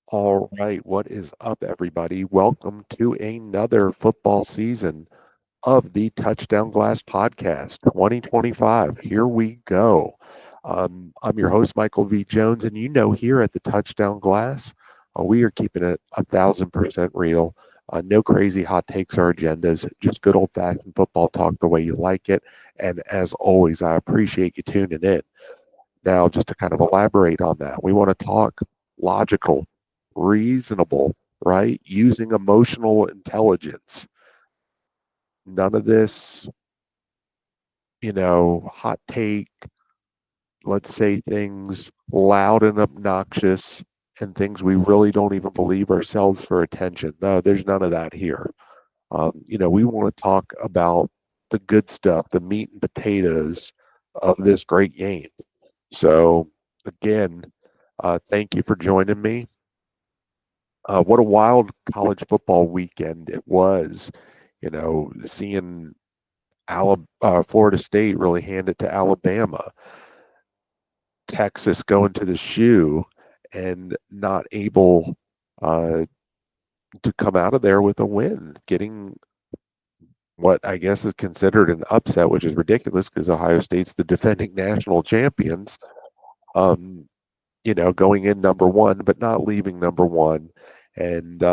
All right, what is up, everybody? Welcome to another football season of the Touchdown Glass Podcast 2025. Here we go. I'm your host, Michael V. Jones, and here at the Touchdown Glass, we are keeping it 1,000% real. No crazy hot takes or agendas, just good old fashioned football talk the way you like it. And as always, I appreciate you tuning in. Now, just to kind of elaborate on that, we want to talk logical, reasonable, right? Using emotional intelligence. None of this, hot take, let's say things loud and obnoxious and things we really don't even believe ourselves for attention. No, there's none of that here. We want to talk about the good stuff, the meat and potatoes of this great game. So, again, thank you for joining me. What a wild college football weekend it was. Seeing Florida State really hand it to Alabama, Texas going to the shoe and not able uh, to come out of there with a win, getting what I guess is considered an upset, which is ridiculous because Ohio State's the defending national champions. Um, going in number one, but not leaving number one. And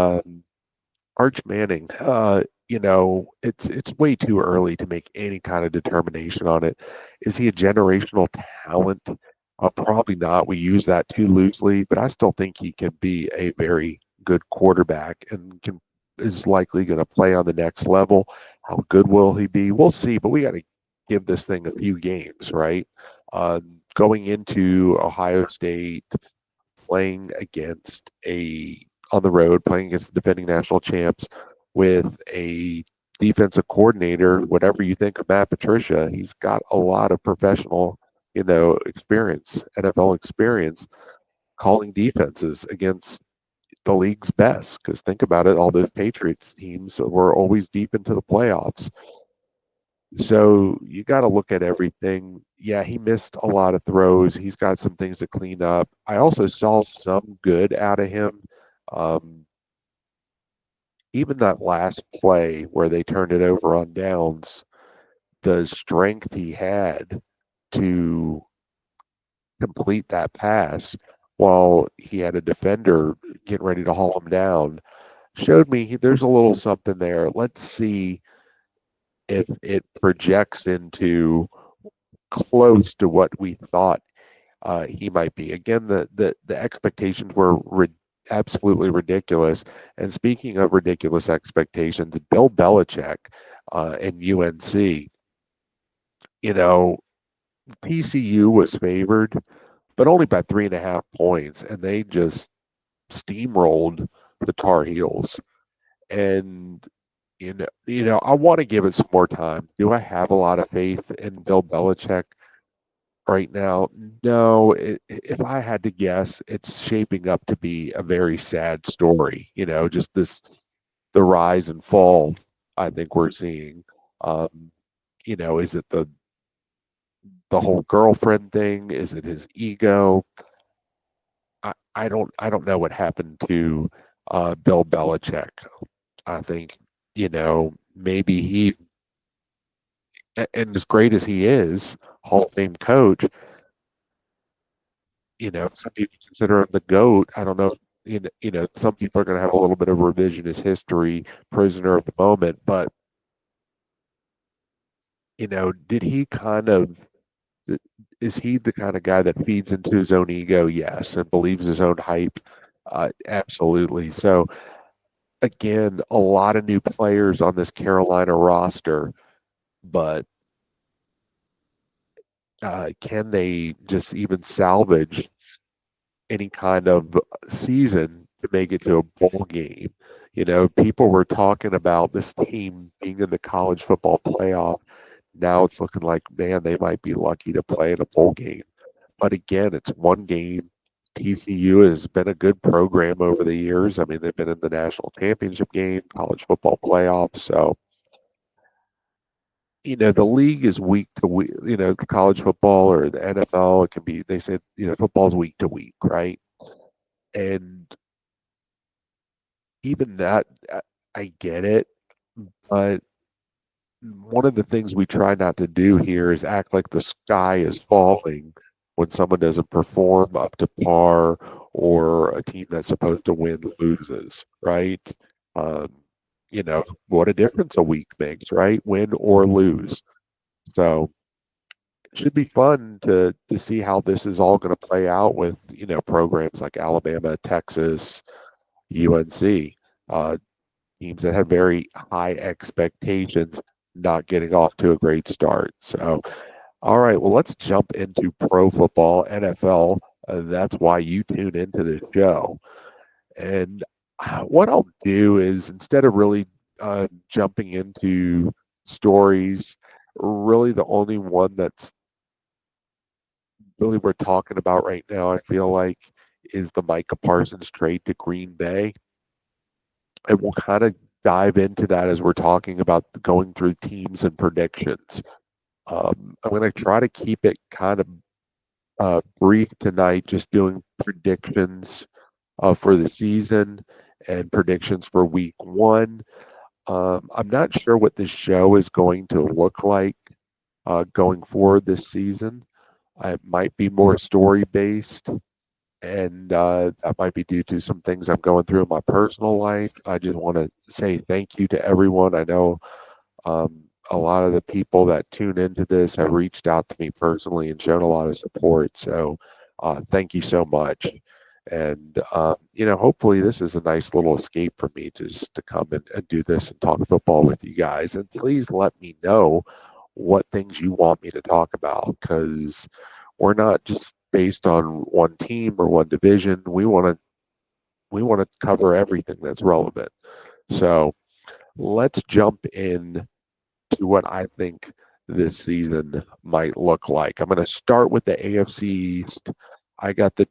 Arch Manning, it's way too early to make any kind of determination on it. Is he a generational talent? Probably not. We use that too loosely, but I still think he can be a very good quarterback and is likely going to play on the next level. How good will he be? We'll see, but we got to give this thing a few games, right? Going into Ohio State, playing against a on the road, playing against the defending national champs with a defensive coordinator, whatever you think of Matt Patricia, he's got a lot of professional, experience, NFL experience calling defenses against the league's best. Because think about it, all those Patriots teams were always deep into the playoffs. So you got to look at everything. Yeah, he missed a lot of throws. He's got some things to clean up. I also saw some good out of him. Um, Even that last play where they turned it over on downs, the strength he had to complete that pass while he had a defender getting ready to haul him down showed me there's a little something there. Let's see if it projects into close to what we thought he might be. Again, the expectations were absolutely ridiculous. And speaking of ridiculous expectations, Bill Belichick and UNC, you know, TCU was favored, but only by 3.5 points, and they just steamrolled the Tar Heels. And I want to give it some more time. Do I have a lot of faith in Bill Belichick right now? No. If I had to guess, it's shaping up to be a very sad story. Just the rise and fall. I think we're seeing. Um, is it the whole girlfriend thing? Is it his ego? I don't know what happened to Bill Belichick. I think maybe and as great as he is, Hall of Fame coach, some people consider him the GOAT. I don't know. Some people are going to have a little bit of revisionist history, prisoner of the moment. But did he kind of? Is he the kind of guy that feeds into his own ego? Yes, and believes his own hype. Absolutely. So again, a lot of new players on this Carolina roster, but can they just even salvage any kind of season to make it to a bowl game? People were talking about this team being in the college football playoff. Now it's looking like, man, they might be lucky to play in a bowl game. But again, it's one game. TCU has been a good program over the years. I mean, they've been in the national championship game, college football playoff. So, the league is week to week. The college football or the NFL, it can be, they said, football's week to week, right? And even that, I get it, but one of the things we try not to do here is act like the sky is falling when someone doesn't perform up to par or a team that's supposed to win loses, right? Um, what a difference a week makes, right? Win or lose. So it should be fun to see how this is all going to play out with, programs like Alabama, Texas, UNC. Teams that have very high expectations not getting off to a great start. So, all right, well, let's jump into pro football, NFL. That's why you tune into this show. And what I'll do is instead of really jumping into stories, really the only one that's really we're talking about right now, I feel like, is the Micah Parsons trade to Green Bay. And we'll kind of dive into that as we're talking about going through teams and predictions. I'm going to try to keep it kind of brief tonight, just doing predictions for the season and predictions for week one. I'm not sure what this show is going to look like going forward this season. It might be more story based, and that might be due to some things I'm going through in my personal life. I just want to say thank you to everyone. I know a lot of the people that tune into this have reached out to me personally and shown a lot of support. So thank you so much. And, hopefully this is a nice little escape for me just to come and do this and talk football with you guys. And please let me know what things you want me to talk about because we're not just based on one team or one division. We want to cover everything that's relevant. So let's jump in to what I think this season might look like. I'm going to start with the AFC East. I got the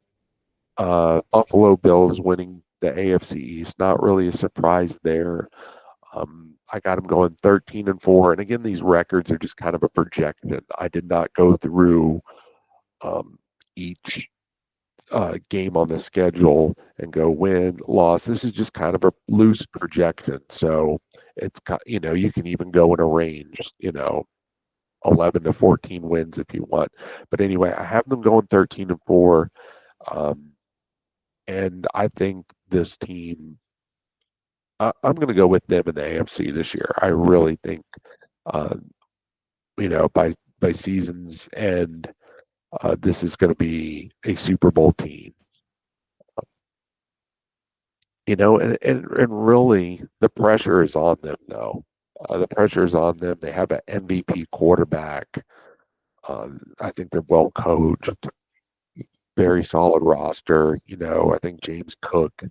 Buffalo Bills winning the AFC East. Not really a surprise there. I got them going 13-4, and again, these records are just kind of a projection. I did not go through each game on the schedule and go win, loss. This is just kind of a loose projection. So it's you can even go in a range. 11 to 14 wins if you want. But anyway, I have them going 13-4, and I think this team. I'm going to go with them in the AFC this year. I really think, uh, by season's end, this is going to be a Super Bowl team. And really the pressure is on them though. The pressure is on them. They have an MVP quarterback. I think they're well coached, very solid roster. I think James Cook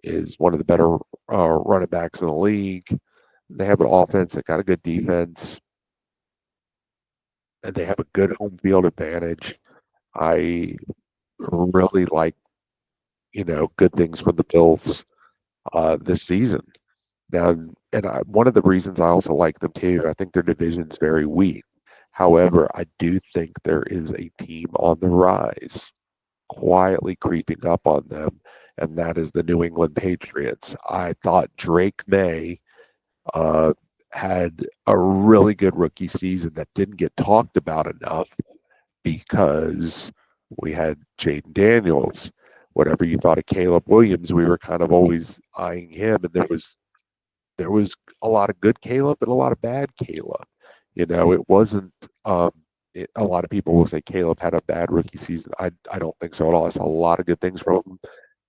is one of the better running backs in the league. They have an offense that got a good defense, and they have a good home field advantage. I really like, good things from the Bills this season. Now, and one of the reasons I also like them too, I think their division's very weak. However, I do think there is a team on the rise, quietly creeping up on them, and that is the New England Patriots. I thought Drake May uh, had a really good rookie season that didn't get talked about enough because we had Jaden Daniels. Whatever you thought of Caleb Williams, we were kind of always eyeing him, and there was a lot of good Caleb and a lot of bad Caleb. It wasn't. A lot of people will say Caleb had a bad rookie season. I don't think so at all. I saw a lot of good things from him,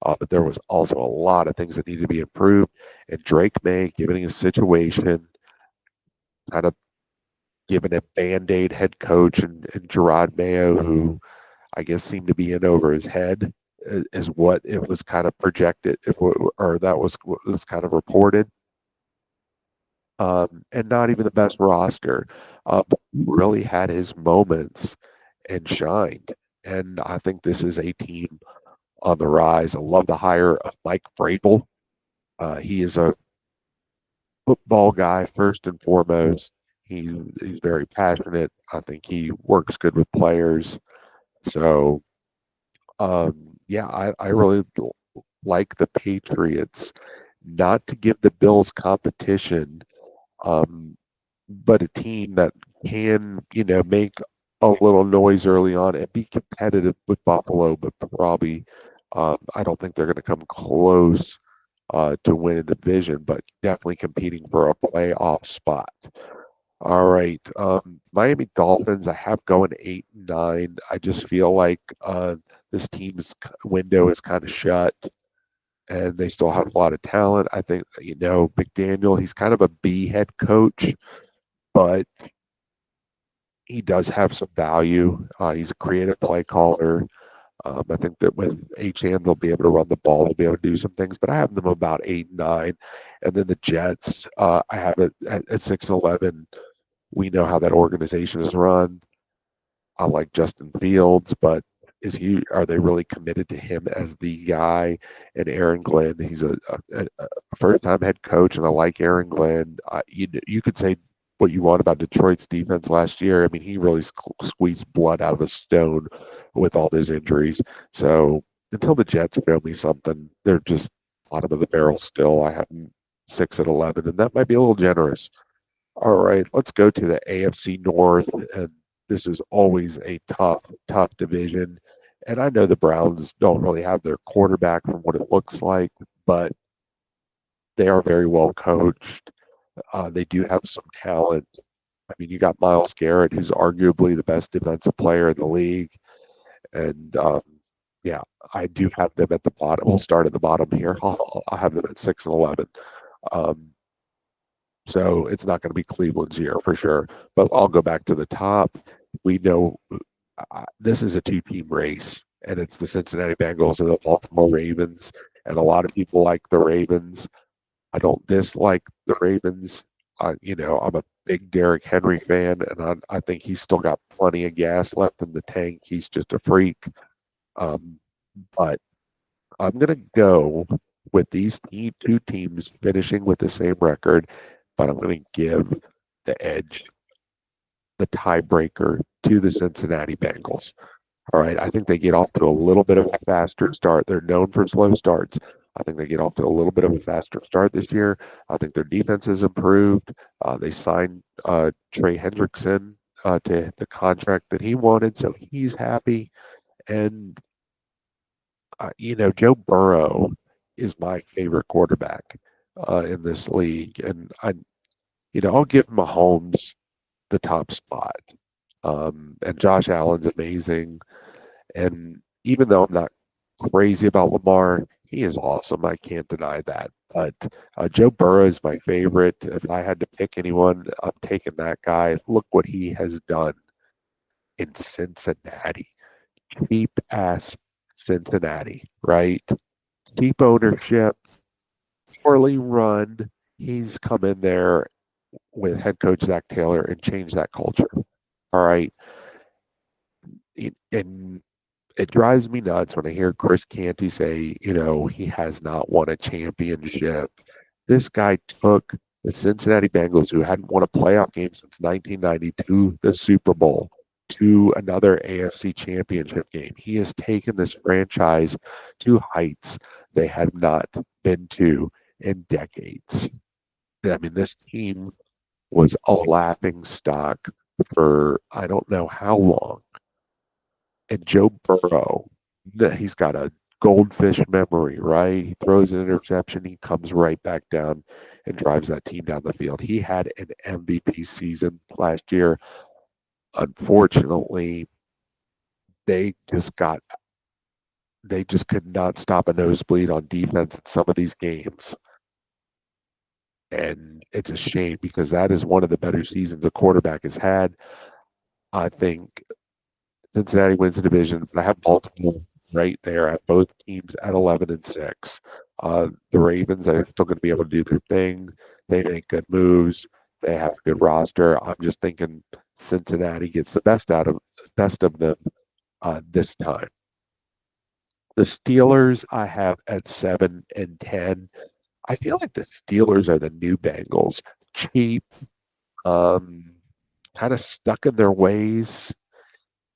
but there was also a lot of things that needed to be improved. And Drake May, given his situation, kind of given a band-aid head coach and Gerard Mayo, who I guess seemed to be in over his head, is what it was kind of projected, or that was what was kind of reported. And not even the best roster, but really had his moments and shined. And I think this is a team on the rise. I love the hire of Mike Vrabel. He is a football guy first and foremost. He's very passionate. I think he works good with players. So yeah, I really like the Patriots. not to give the Bills competition, um, but a team that can, make a little noise early on and be competitive with Buffalo, but probably I don't think they're going to come close to winning the division, but definitely competing for a playoff spot. All right. Miami Dolphins, I have going 8 and 9. I just feel like this team's window is kind of shut and they still have a lot of talent. I think, McDaniel, he's kind of a B head coach, but he does have some value. He's a creative play caller. I think that with HM, they'll be able to run the ball. They'll be able to do some things, but I have them about 8 and 9. And then the Jets, I have it at 6 and 11. We know how that organization is run. I like Justin Fields, but are they really committed to him as the guy? And Aaron Glenn, he's a first time head coach, and I like Aaron Glenn. You could say what you want about Detroit's defense last year. I mean, he really squeezed blood out of a stone with all those injuries. So until the Jets show me something, they're just bottom of the barrel still. I have them 6 and 11, and that might be a little generous. All right, let's go to the AFC North, and this is always a tough, tough division. And I know the Browns don't really have their quarterback from what it looks like, but they are very well coached. They do have some talent. I mean, you got Miles Garrett, who's arguably the best defensive player in the league. And yeah, I do have them at the bottom. We'll start at the bottom here. I'll have them at 6 and 11. Um, So it's not going to be Cleveland's year for sure. But I'll go back to the top. We know this is a two-team race, and it's the Cincinnati Bengals and the Baltimore Ravens. And a lot of people like the Ravens. I don't dislike the Ravens. I'm a big Derrick Henry fan, and I think he's still got plenty of gas left in the tank. He's just a freak. Um, but I'm going to go with these two teams finishing with the same record, but I'm going to give the edge, the tiebreaker, to the Cincinnati Bengals. All right, I think they get off to a little bit of a faster start. They're known for slow starts. I think they get off to a little bit of a faster start this year. I think their defense has improved. They signed Trey Hendrickson to the contract that he wanted, so he's happy. And Joe Burrow is my favorite quarterback in this league, and I'll give Mahomes the top spot. And Josh Allen's amazing, and even though I'm not crazy about Lamar, he is awesome. I can't deny that. But Joe Burrow is my favorite. If I had to pick anyone, I'm taking that guy. Look what he has done in Cincinnati. Cheap ass Cincinnati, right? Cheap ownership, poorly run. He's come in there with head coach Zach Taylor and changed that culture. All right. And it drives me nuts when I hear Chris Canty say, he has not won a championship. This guy took the Cincinnati Bengals, who hadn't won a playoff game since 1992, the Super Bowl, to another AFC championship game. He has taken this franchise to heights they have not been to in decades. I mean, this team was a laughing stock for I don't know how long. And Joe Burrow, he's got a goldfish memory, right? He throws an interception, he comes right back down and drives that team down the field. He had an MVP season last year. Unfortunately, they just got they just could not stop a nosebleed on defense in some of these games. And it's a shame because that is one of the better seasons a quarterback has had. I think Cincinnati wins the division, but I have Baltimore right there at both teams at 11-6. The Ravens are still going to be able to do their thing. They make good moves. They have a good roster. I'm just thinking Cincinnati gets the best of them this time. The Steelers I have at 7-10. I feel like the Steelers are the new Bengals, cheap, um, kind of stuck in their ways.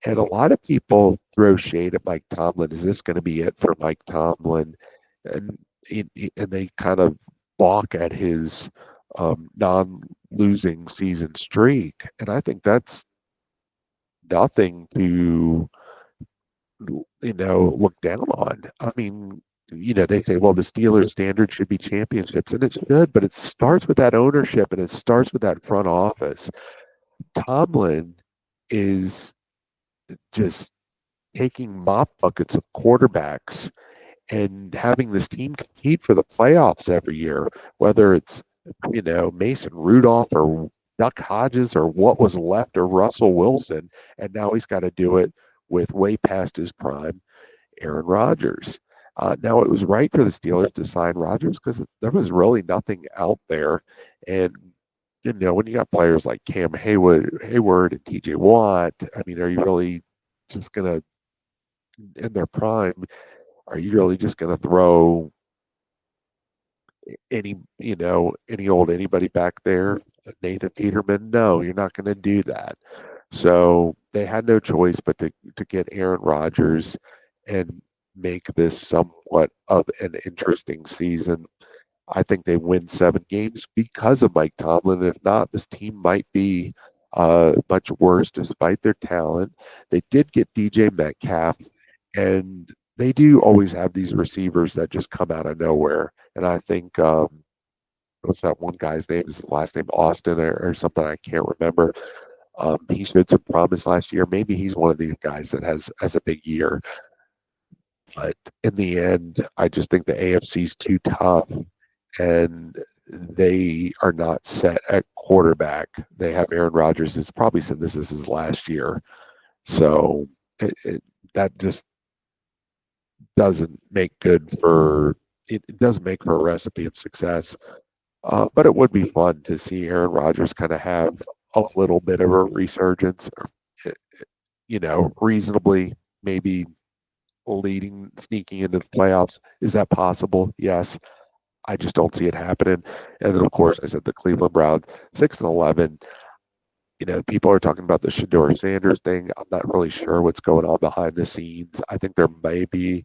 And a lot of people throw shade at Mike Tomlin. Is this going to be it for Mike Tomlin? And and they kind of balk at his non-losing season streak, and I think that's nothing to look down on. I mean, they say, well, the Steelers' standard should be championships, and it should, but it starts with that ownership and it starts with that front office. Tomlin is just taking mop buckets of quarterbacks and having this team compete for the playoffs every year, whether it's, Mason Rudolph or Duck Hodges or what was left or Russell Wilson. And now he's got to do it with way past his prime, Aaron Rodgers. Now, it was right for the Steelers to sign Rodgers because there was really nothing out there. And, when you got players like Cam Hayward and TJ Watt, I mean, are you really just going to, in their prime, are you really just going to throw any old anybody back there? Nathan Peterman? No, you're not going to do that. So they had no choice but to get Aaron Rodgers and make this somewhat of an interesting season. I think they win 7 games because of Mike Tomlin. If not, this team might be much worse despite their talent. They did get DJ Metcalf, and they do always have these receivers that just come out of nowhere. And I think what's that one guy's name? Is his last name Austin or something? I can't remember. He showed some promise last year. Maybe he's one of these guys that has a big year. But in the end, I just think the AFC's too tough, and they are not set at quarterback. They have Aaron Rodgers, who's probably said this is his last year. So that just doesn't make good for it doesn't make for a recipe of success. But it would be fun to see Aaron Rodgers kind of have a little bit of a resurgence, reasonably, maybe sneaking into the playoffs. Is that possible? Yes. I just don't see it happening. And then, of course, I said the Cleveland Browns, 6-11. People are talking about the Shedeur Sanders thing. I'm not really sure what's going on behind the scenes. I think there may be,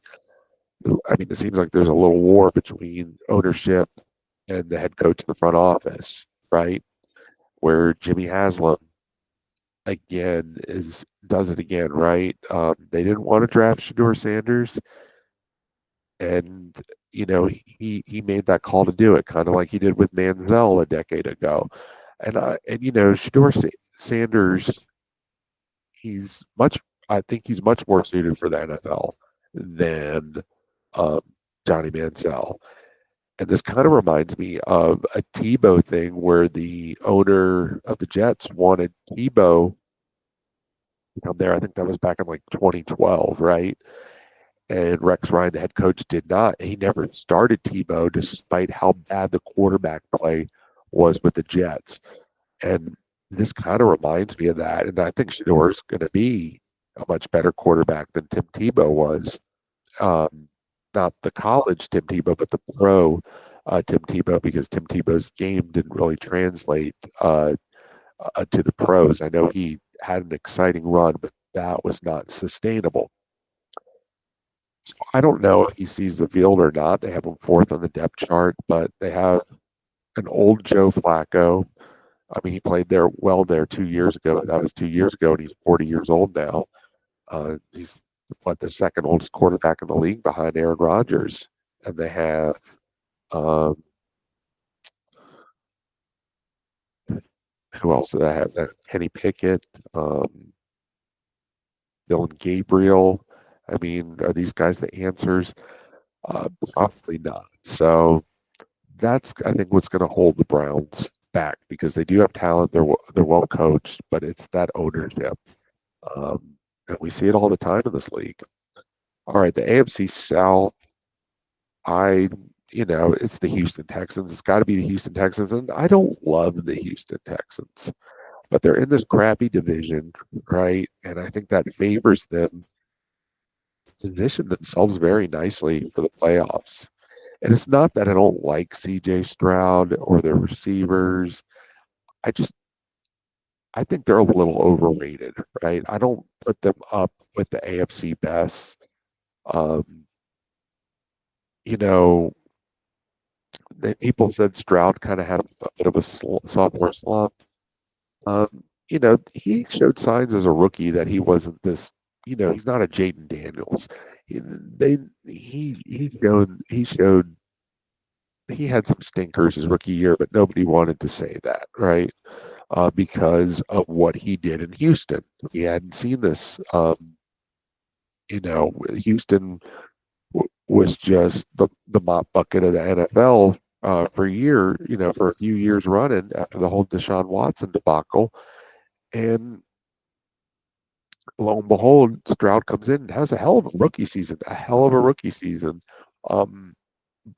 it seems like there's a little war between ownership and the head coach in the front office, right? Where Jimmy Haslam again does it again, right? They didn't want to draft Shedeur Sanders, and he made that call to do it, kind of like he did with Manziel a decade ago. And Shedeur Sanders, he's much. I think he's much more suited for the NFL than um, Johnny Manziel. And this kind of reminds me of a Tebow thing where the owner of the Jets wanted Tebow to come there. I think that was back in like 2012, right? And Rex Ryan, the head coach, did not. He never started Tebow despite how bad the quarterback play was with the Jets. And this kind of reminds me of that. And I think Shador's going to be a much better quarterback than Tim Tebow was. Um, Not the college Tim Tebow, but the pro Tim Tebow, because Tim Tebow's game didn't really translate to the pros. I know he had an exciting run, but that was not sustainable. So I don't know if he sees the field or not. They have him fourth on the depth chart, but they have an old Joe Flacco. I mean, he played there 2 years ago. That was 2 years ago, and he's 40 years old now. He's the second oldest quarterback in the league behind Aaron Rodgers. And they have um, who else do they have? Kenny Pickett, Dylan Gabriel. I mean, are these guys the answers? Probably not. So that's, I think, what's going to hold the Browns back, because they do have talent. They're well coached, but it's that ownership, and we see it all the time in this league. All right, the AFC South. I, it's the Houston Texans. It's got to be the Houston Texans, and I don't love the Houston Texans, but they're in this crappy division, right? And I think that favors them position themselves very nicely for the playoffs. And it's not that I don't like CJ Stroud or their receivers. I just I think they're a little overrated, right? I don't put them up with the AFC best. Um, you know, people said Stroud kind of had a bit of a sophomore slump. He showed signs as a rookie that he wasn't this. He's not a Jaden Daniels. He showed he had some stinkers his rookie year, but nobody wanted to say that, right? Because of what he did in Houston. We hadn't seen this. Houston was just the mop bucket of the NFL for a few years running after the whole Deshaun Watson debacle. And lo and behold, Stroud comes in and has a hell of a rookie season, a hell of a rookie season. Um,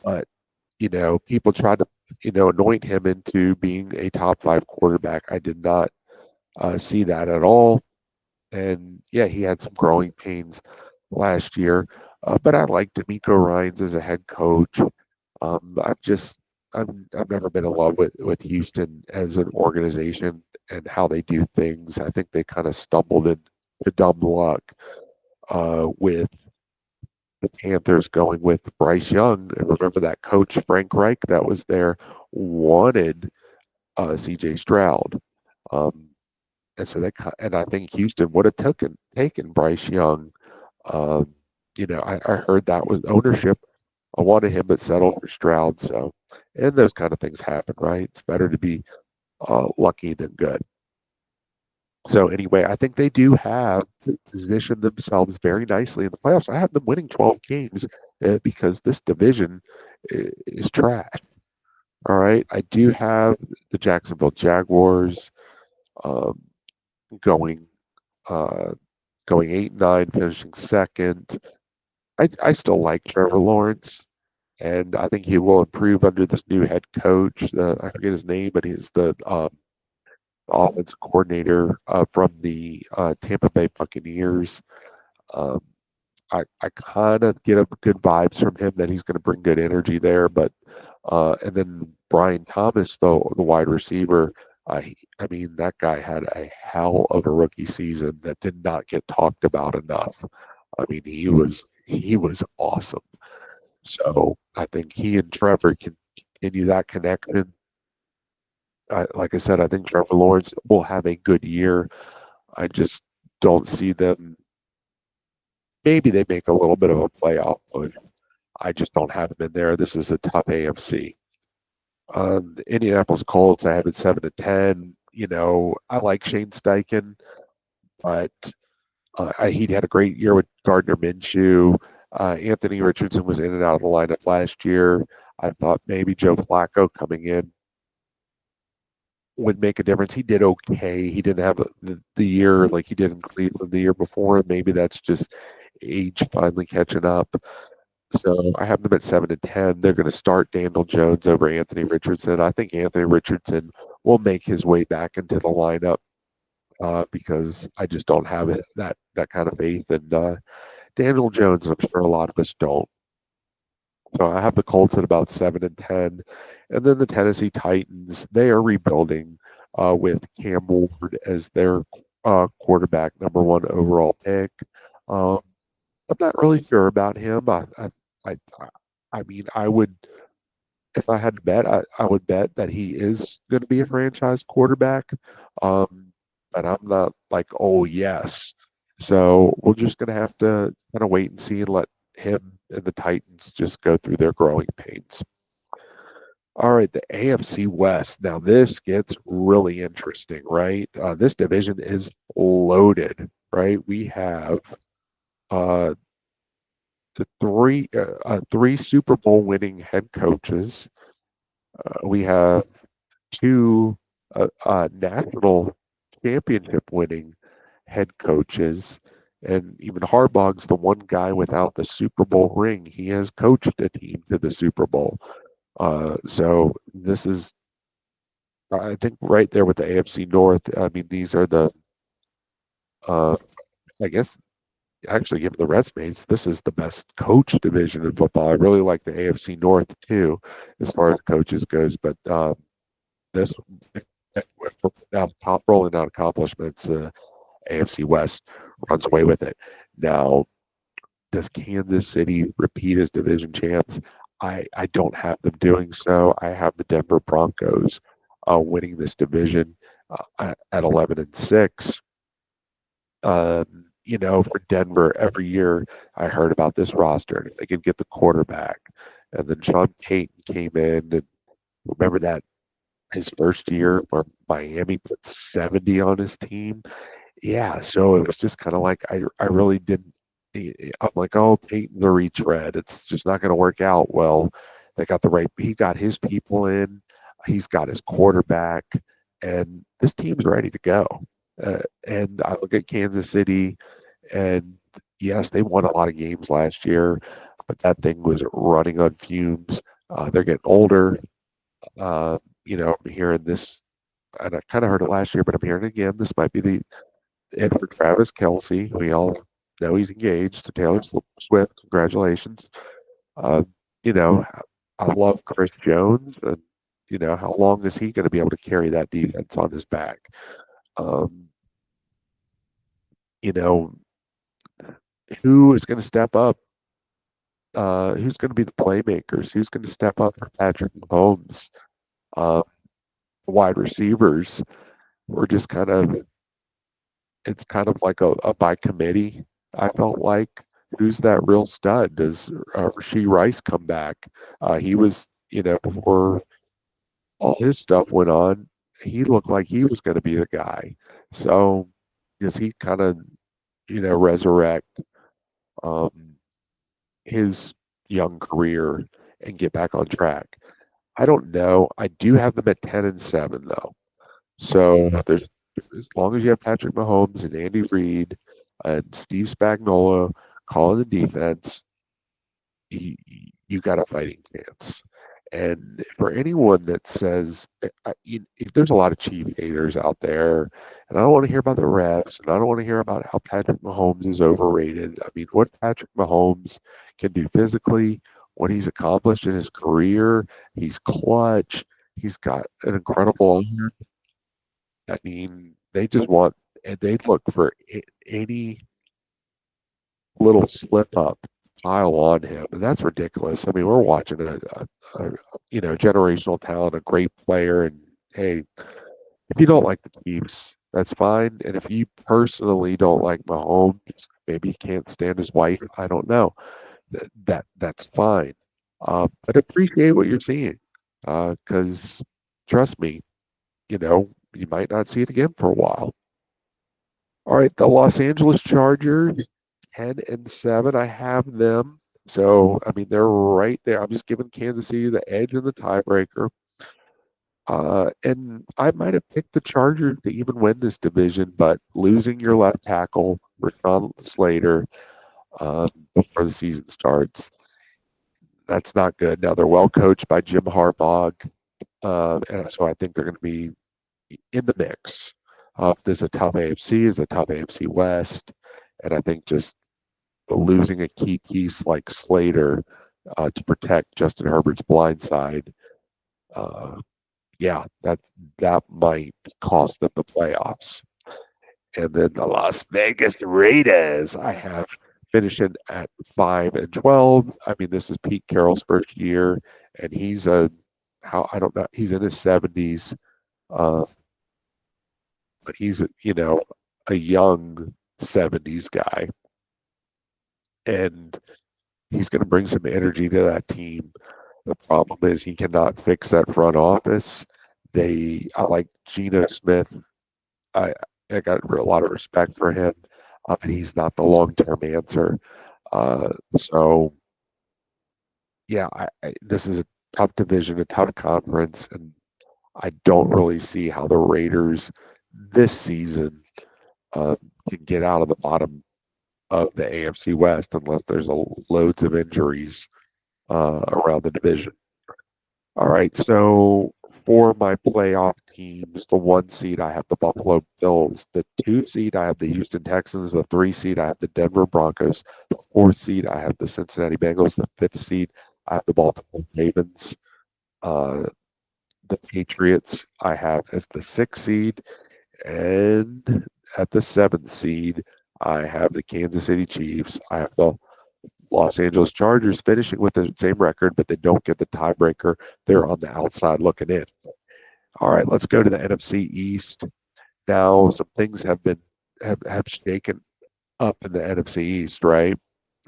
but people tried to anoint him into being a top five quarterback. I did not see that at all. And yeah, he had some growing pains last year. But I like D'Amico Ryans as a head coach. I've just I've never been in love with Houston as an organization and how they do things. I think they kind of stumbled into dumb luck with the Panthers going with Bryce Young. And remember that coach Frank Reich that was there wanted C.J. Stroud. Um, and I think Houston would have taken Bryce Young. Um, I heard that was ownership. I wanted him, but settled for Stroud. So, and those kind of things happen, right? It's better to be lucky than good. So anyway, I think they do have positioned themselves very nicely in the playoffs. I have them winning 12 games because this division is trash. All right, I do have the Jacksonville Jaguars um, going uh, going 8-9, finishing second. I still like Trevor Lawrence, and I think he will improve under this new head coach. I forget his name, but he's the offensive coordinator from the Tampa Bay Buccaneers. Um, I kind of get a good vibes from him that he's going to bring good energy there. But and then Brian Thomas, the wide receiver, I mean that guy had a hell of a rookie season that did not get talked about enough. I mean he was awesome. So I think he and Trevor can continue that connection. Like I said, I think Trevor Lawrence will have a good year. I just don't see them. Maybe they make a little bit of a playoff push. I just don't have them in there. This is a tough AFC. The Indianapolis Colts, I have it 7-10. I like Shane Steichen, but he had a great year with Gardner Minshew. Anthony Richardson was in and out of the lineup last year. I thought maybe Joe Flacco coming in would make a difference. He did okay. He didn't have the year like he did in Cleveland the year before. Maybe that's just age finally catching up. So I have them at 7-10. They're going to start Daniel Jones over Anthony Richardson. I think Anthony Richardson will make his way back into the lineup because I just don't have that kind of faith in Daniel Jones. I'm sure a lot of us don't. So I have the Colts at about 7-10, and then the Tennessee Titans. They are rebuilding with Cam Ward as their quarterback, number one overall pick. Um, I'm not really sure about him. I, I mean, I would, if I had to bet, I would bet that he is going to be a franchise quarterback. Um, but I'm not like, oh yes. So we're just going to have to kind of wait and see and let him and the Titans just go through their growing pains. All right, the AFC West. Now this gets really interesting, right? This division is loaded, right? We have uh, the three Super Bowl winning head coaches. We have two national championship winning head coaches, and even Harbaugh's the one guy without the Super Bowl ring. He has coached a team to the Super Bowl. So this is, I think, right there with the AFC North. I mean, these are uh, I guess, actually, given the resumes, this is the best coach division in football. I really like the AFC North too, as far as coaches goes. But this, now top rolling out accomplishments, AFC West runs away with it. Now, does Kansas City repeat as division champs? I don't have them doing so. I have the Denver Broncos winning this division at 11-6. For Denver, every year I heard about this roster, and if they could get the quarterback, and then Sean Payton came in, and remember that his first year where Miami put 70 on his team. Yeah, so it was just kind of like I really didn't. I'm like, oh, Peyton's a retread. It's just not going to work out well. They got the right. He got his people in. He's got his quarterback, and this team's ready to go. And I look at Kansas City, and yes, they won a lot of games last year, but that thing was running on fumes. They're getting older. I'm hearing this, and I kind of heard it last year, but I'm hearing it again. This might be the end for Travis Kelce. We all know he's engaged to Taylor Swift. Congratulations. Uh, you know, I love Chris Jones, and how long is he going to be able to carry that defense on his back? Um, you know, who is going to step up? Who's going to be the playmakers? Who's going to step up for Patrick Mahomes? Uh, wide receivers were just it's kind of like a by committee. I felt like who's that real stud? Does Rashee Rice come back? He was, before all his stuff went on, he looked like he was going to be the guy. So does he kind of, resurrect um, his young career and get back on track? I don't know. I do have them at 10-7 though. So there's as long as you have Patrick Mahomes and Andy Reid and Steve Spagnuolo calling the defense, you, you got a fighting chance. And for anyone that says, there's a lot of cheap haters out there, and I don't want to hear about the refs, and I don't want to hear about how Patrick Mahomes is overrated. I mean, what Patrick Mahomes can do physically, what he's accomplished in his career, he's clutch. He's got an incredible arm. I mean, they look for any little slip up, pile on him, and that's ridiculous. I mean, we're watching a generational talent, a great player, and hey, if you don't like the Chiefs, that's fine. And if you personally don't like Mahomes, maybe he can't stand his wife. I don't know. That's fine. But appreciate what you're seeing, because trust me, you might not see it again for a while. All right, the Los Angeles Chargers, 10-7. I have them. So, I mean, they're right there. I'm just giving Kansas City the edge in the tiebreaker. And I might have picked the Chargers to even win this division, but losing your left tackle, Rashawn Slater, before the season starts, that's not good. Now, they're well coached by Jim Harbaugh. And so I think they're going to be in the mix. There's a tough AFC, is a tough AFC West, and I think just losing a key piece like Slater to protect Justin Herbert's blind side, yeah, that might cost them the playoffs. And then the Las Vegas Raiders, I have finishing at 5-12. I mean, this is Pete Carroll's first year, and I don't know, he's in his 70s. But he's a young 70s guy, and he's going to bring some energy to that team. The problem is he cannot fix that front office. I like Geno Smith. I I got a lot of respect for him, but he's not the long-term answer. So yeah, this is a tough division, a tough conference, and I don't really see how the Raiders this season uh, can get out of the bottom of the AFC West unless there's loads of injuries around the division. All right, so for my playoff teams, the 1 seed I have the Buffalo Bills, the 2 seed I have the Houston Texans, the 3 seed I have the Denver Broncos, the 4 seed I have the Cincinnati Bengals, the 5th seed I have the Baltimore Ravens, uh, the Patriots I have as the 6th seed, and at the 7th seed I have the Kansas City Chiefs. I have the Los Angeles Chargers finishing with the same record, but they don't get the tiebreaker. They're on the outside looking in. All right, let's go to the NFC East. Now, some things have shaken up in the NFC East, right?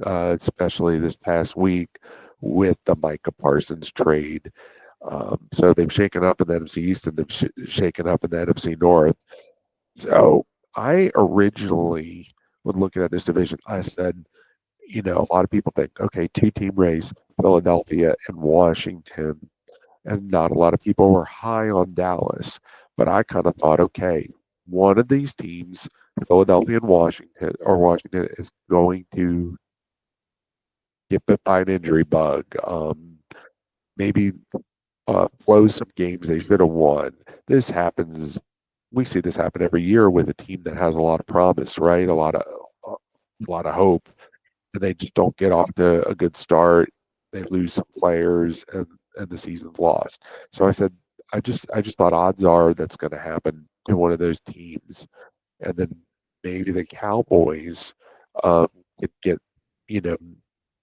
Especially this past week with the Micah Parsons trade. So they've shaken up in the NFC East and they've shaken up in the NFC North. So I originally, when looking at this division, I said, a lot of people think, okay, two-team race, Philadelphia and Washington, and not a lot of people were high on Dallas. But I kind of thought, okay, one of these teams, Philadelphia and Washington is going to get bit by an injury bug. Maybe blow some games they should have won. This happens. We see this happen every year with a team that has a lot of promise, right? A lot of hope, and they just don't get off to a good start. They lose some players, and the season's lost. So I said, I just thought odds are that's going to happen to one of those teams, and then maybe the Cowboys could get, you know,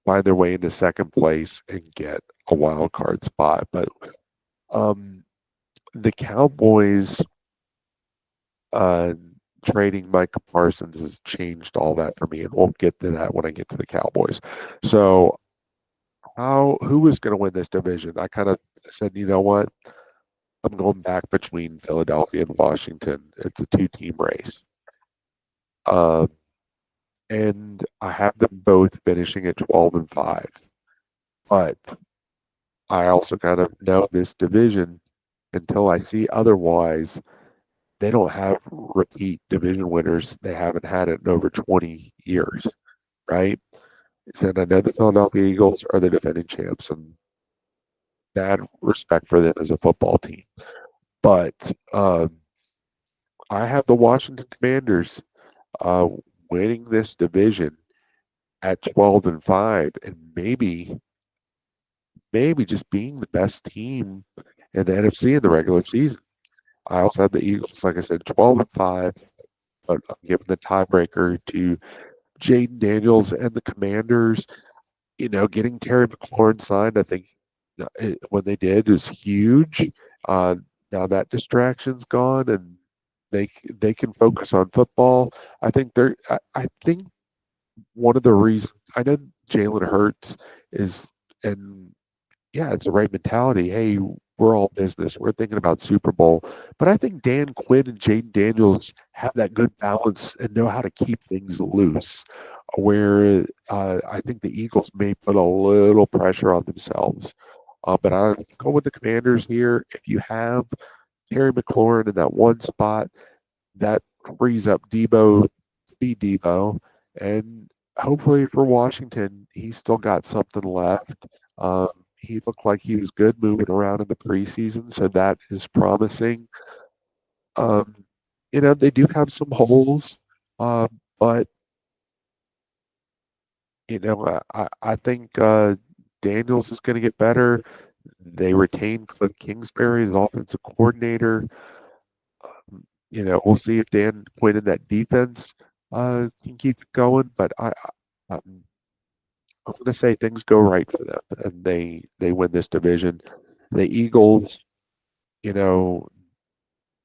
find their way into second place and get a wild card spot. But um, the Cowboys uh, trading Micah Parsons has changed all that for me, and we'll get to that when I get to the Cowboys. So, who was going to win this division? I kind of said, you know what? I'm going back between Philadelphia and Washington. It's a two-team race, um, and I have them both finishing at 12-5. But I also kind of know this division until I see otherwise. They don't have repeat division winners. They haven't had it in over 20 years, right? And I know the Philadelphia Eagles are the defending champs, and bad respect for them as a football team. But I have the Washington Commanders uh, winning this division at 12-5, and maybe just being the best team in the NFC in the regular season. I also have the Eagles, like I said, 12-5, but I'm giving the tiebreaker to Jaden Daniels and the Commanders. Getting Terry McLaurin signed, I think when they did was huge. Uh, Now that distraction's gone, and they can focus on football. I think one of the reasons I know Jalen Hurts is, and yeah, it's the right mentality. Hey, we're all business. We're thinking about Super Bowl. But I think Dan Quinn and Jaden Daniels have that good balance and know how to keep things loose. Where I think the Eagles may put a little pressure on themselves. But I go with the Commanders here. If you have Terry McLaurin in that one spot, that frees up Debo to be Debo. And hopefully for Washington, he's still got something left. He looked like he was good moving around in the preseason, so that is promising. Um, they do have some holes, but I think Daniels is going to get better. They retain Cliff Kingsbury as offensive coordinator. We'll see if Dan Quinn in that defense can keep it going. But I'm going to say things go right for them, and they win this division. The Eagles, you know,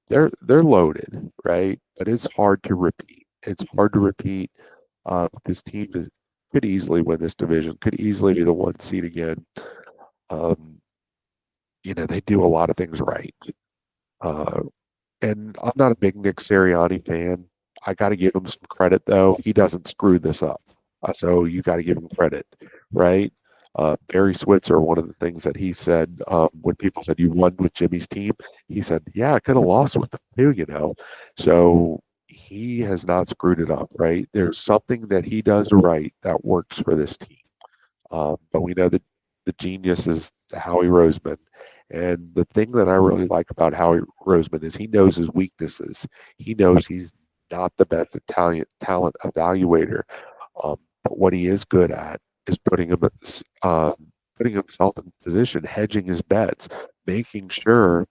they're loaded, right? But it's hard to repeat. It's hard to repeat. This team could easily win this division. Could easily be the one seed again. Um, they do a lot of things right. Uh, And I'm not a big Nick Sirianni fan. I got to give him some credit, though. He doesn't screw this up. So you got to give him credit, right? Barry Switzer, one of the things that he said when people said you won with Jimmy's team, he said, "Yeah, I could have lost with them too." So he has not screwed it up, right? There's something that he does right that works for this team. But we know that the genius is Howie Roseman. And the thing that I really like about Howie Roseman is he knows his weaknesses. He knows he's not the best Italian talent evaluator. But what he is good at is putting himself in position, hedging his bets, making sure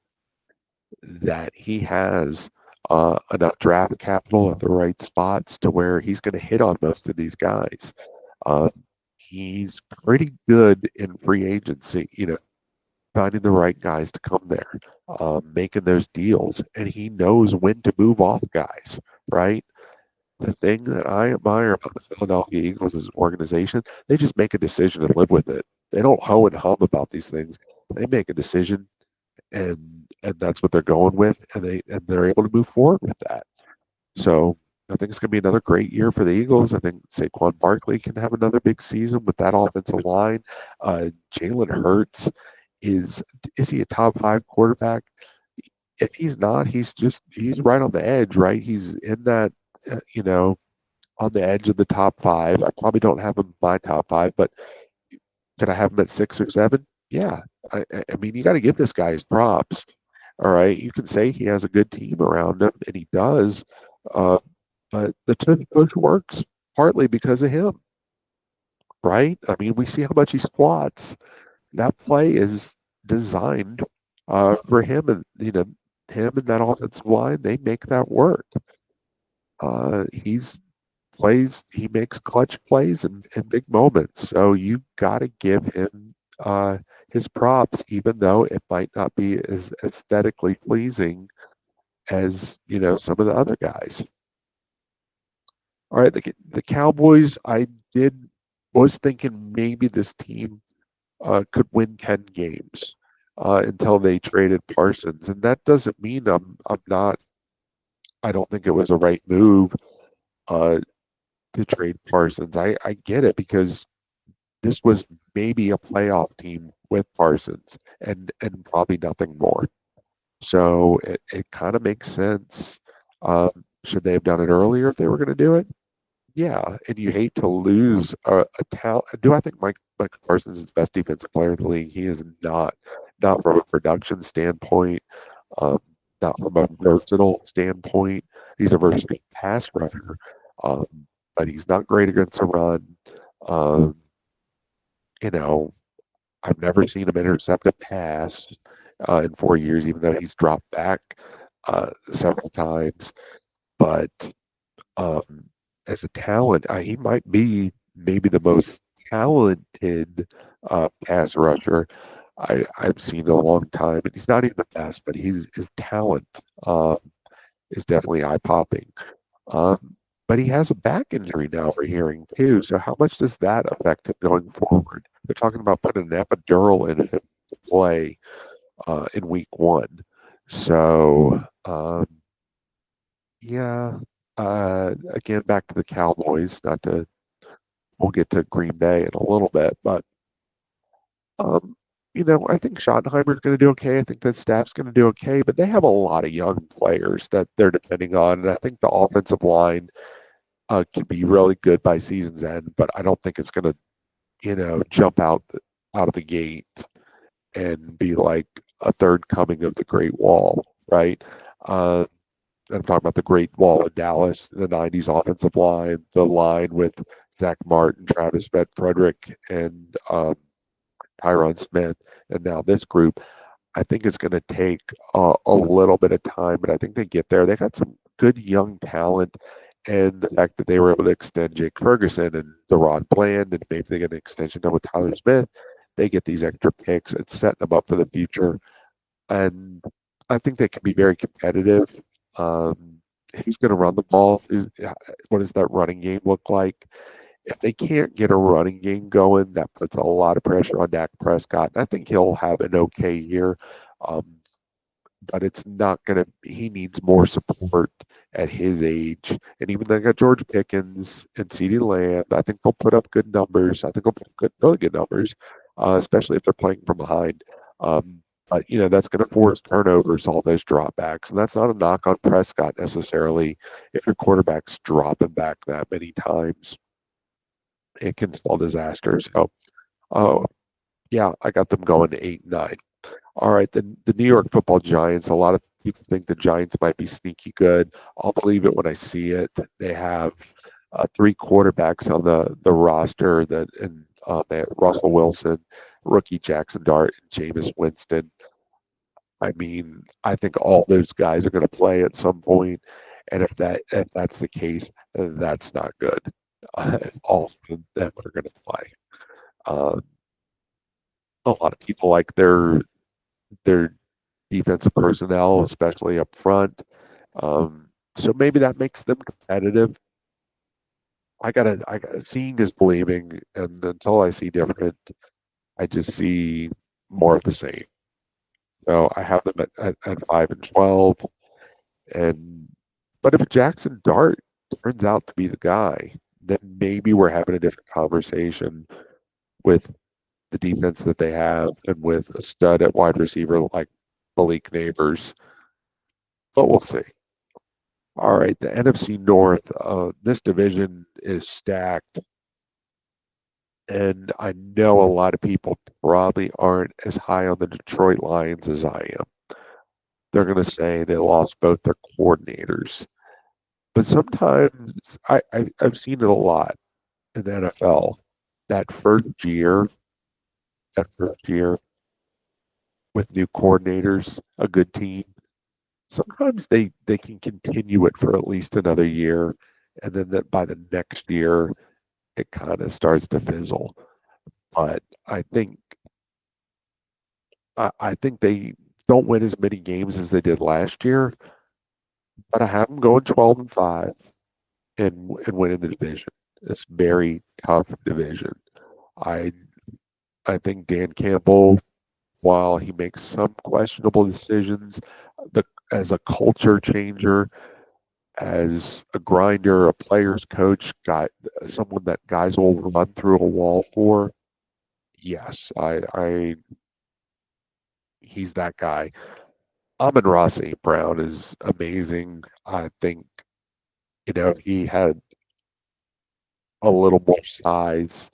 that he has enough draft capital at the right spots to where he's going to hit on most of these guys. Uh, he's pretty good in free agency, finding the right guys to come there, making those deals, and he knows when to move off guys, right? The thing that I admire about the Philadelphia Eagles as an organization, they just make a decision and live with it. They don't hoe and hum about these things. They make a decision, and that's what they're going with, and they're able to move forward with that. So I think it's going to be another great year for the Eagles. I think Saquon Barkley can have another big season with that offensive line. Jalen Hurts is he a top five quarterback? If he's not, he's right on the edge, right? He's in that, on the edge of the top five. I probably don't have him in my top five, but can I have him at 6 or 7? Yeah. I mean, you got to give this guy his props. All right. You can say he has a good team around him, and he does. Uh, but the tush push works partly because of him, right? I mean, we see how much he squats. That play is designed for him, and him and that offensive line. They make that work. He's plays. He makes clutch plays in big moments. So you got to give him his props, even though it might not be as aesthetically pleasing as some of the other guys. All right, the Cowboys. I did was thinking maybe this team could win 10 games until they traded Parsons, and that doesn't mean I'm not. I don't think it was a right move uh, to trade Parsons. I get it because this was maybe a playoff team with Parsons and probably nothing more. So it kind of makes sense. Should they have done it earlier if they were going to do it? Yeah, and you hate to lose a talent. Do I think Mike Parsons is the best defensive player in the league? He is not, not from a production standpoint, um, not from a versatile standpoint. He's a versatile pass rusher, um, but he's not great against the run. Um, you know, I've never seen him intercept a pass in 4 years, even though he's dropped back several times. But um, as a talent, he might be maybe the most talented pass rusher I've seen in a long time. And he's not even the best, but his talent is definitely eye popping. Um, but he has a back injury now, we're hearing too. So how much does that affect him going forward? They're talking about putting an epidural in him to play in week 1. So yeah. Again, back to the Cowboys. Not to We'll get to Green Bay in a little bit, but um, I think Schottenheimer's going to do okay. I think that staff's going to do okay, but they have a lot of young players that they're depending on, and I think the offensive line can be really good by season's end, but I don't think it's going to, jump out of the gate and be like a third coming of the Great Wall, right? Uh, I'm talking about the Great Wall of Dallas, the '90s offensive line, the line with Zach Martin, Travis Frederick, and Tyron Smith, and now this group. I think it's going to take a little bit of time, but I think they get there. They got some good young talent, and the fact that they were able to extend Jake Ferguson and Deron Bland, and maybe they get an extension done with Tyler Smith, they get these extra picks. It's setting them up for the future, and I think they can be very competitive. Who's going to run the ball? What does that running game look like? If they can't get a running game going, that puts a lot of pressure on Dak Prescott. And I think he'll have an okay year, um, but it's not going to. He needs more support at his age. And even though they got George Pickens and CeeDee Lamb, I think they'll put up good numbers. I think they'll put really good numbers, especially if they're playing from behind. But that's going to force turnovers, all those dropbacks, and that's not a knock on Prescott necessarily. If your quarterback's dropping back that many times, it can spell disaster. So, oh yeah, I got them going to 8-9. All right, the New York Football Giants. A lot of people think the Giants might be sneaky good. I'll believe it when I see it. They have 3 quarterbacks on the roster they have Russell Wilson, rookie Jackson Dart, and Jameis Winston. I mean, I think all those guys are going to play at some point, and if that's the case, that's not good. All of them are going to play. Uh, a lot of people like their defensive personnel, especially up front. So maybe that makes them competitive. Seeing is believing, and until I see different, I just see more of the same. So I have them at 5-12, and but if Jackson Dart turns out to be the guy, then maybe we're having a different conversation with the defense that they have and with a stud at wide receiver like Malik Neighbors. But we'll see. All right, the NFC North. This division is stacked, and I know a lot of people probably aren't as high on the Detroit Lions as I am. They're going to say they lost both their coordinators. But sometimes I've seen it a lot in the NFL. That first year, that first year with new coordinators, a good team, sometimes they can continue it for at least another year, and then that by the next year it kind of starts to fizzle. But I think they don't win as many games as they did last year, but I have them going 12-5 and winning the division. It's a very tough division. I I think Dan Campbell, while he makes some questionable decisions, the as a culture changer, as a grinder, a player's coach, someone that guys will run through a wall for. Yes, he's that guy. Amon-Ra St. Brown is amazing. I think, if he had a little more size,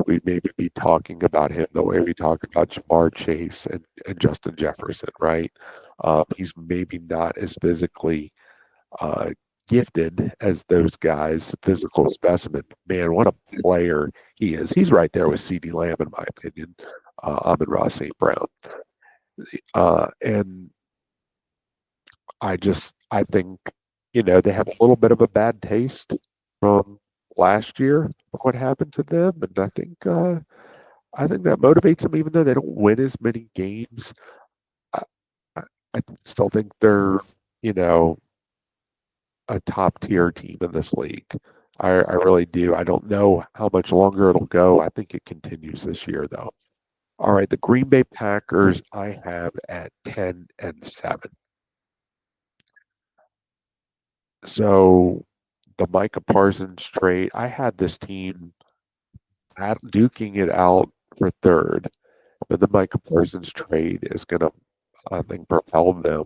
we'd maybe be talking about him the way we talk about Jamar Chase and Justin Jefferson, right? He's maybe not as physically uh, gifted as those guys, physical specimen. Man, what a player he is. He's right there with CeeDee Lamb, in my opinion, Amon-Ra St. Brown. And I think, they have a little bit of a bad taste from last year of what happened to them. And I think that motivates them, even though they don't win as many games. I, I, I still think they're, you know, a top tier team in this league. I really do. I don't know how much longer it'll go. I think it continues this year, though. All right, the Green Bay Packers I have at 10-7. So the Micah Parsons trade, I had this team duking it out for third, but the Micah Parsons trade is going to, I think, propel them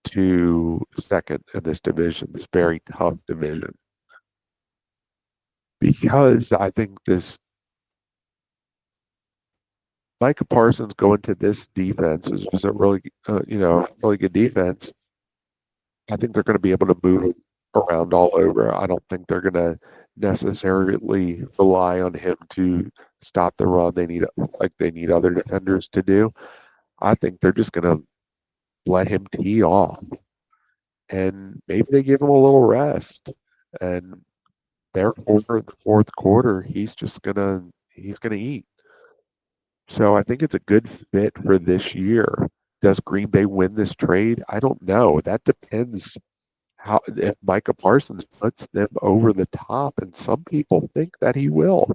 to second in this division, this very tough division, because I think this Micah Parsons going to this defense is a really, really good defense. I think they're going to be able to move around all over. I don't think they're going to necessarily rely on him to stop the run. They need other defenders to do. I think they're just going to let him tee off, and maybe they give him a little rest. And therefore, in the fourth quarter, he's gonna eat. So I think it's a good fit for this year. Does Green Bay win this trade? I don't know. That depends how if Micah Parsons puts them over the top, and some people think that he will.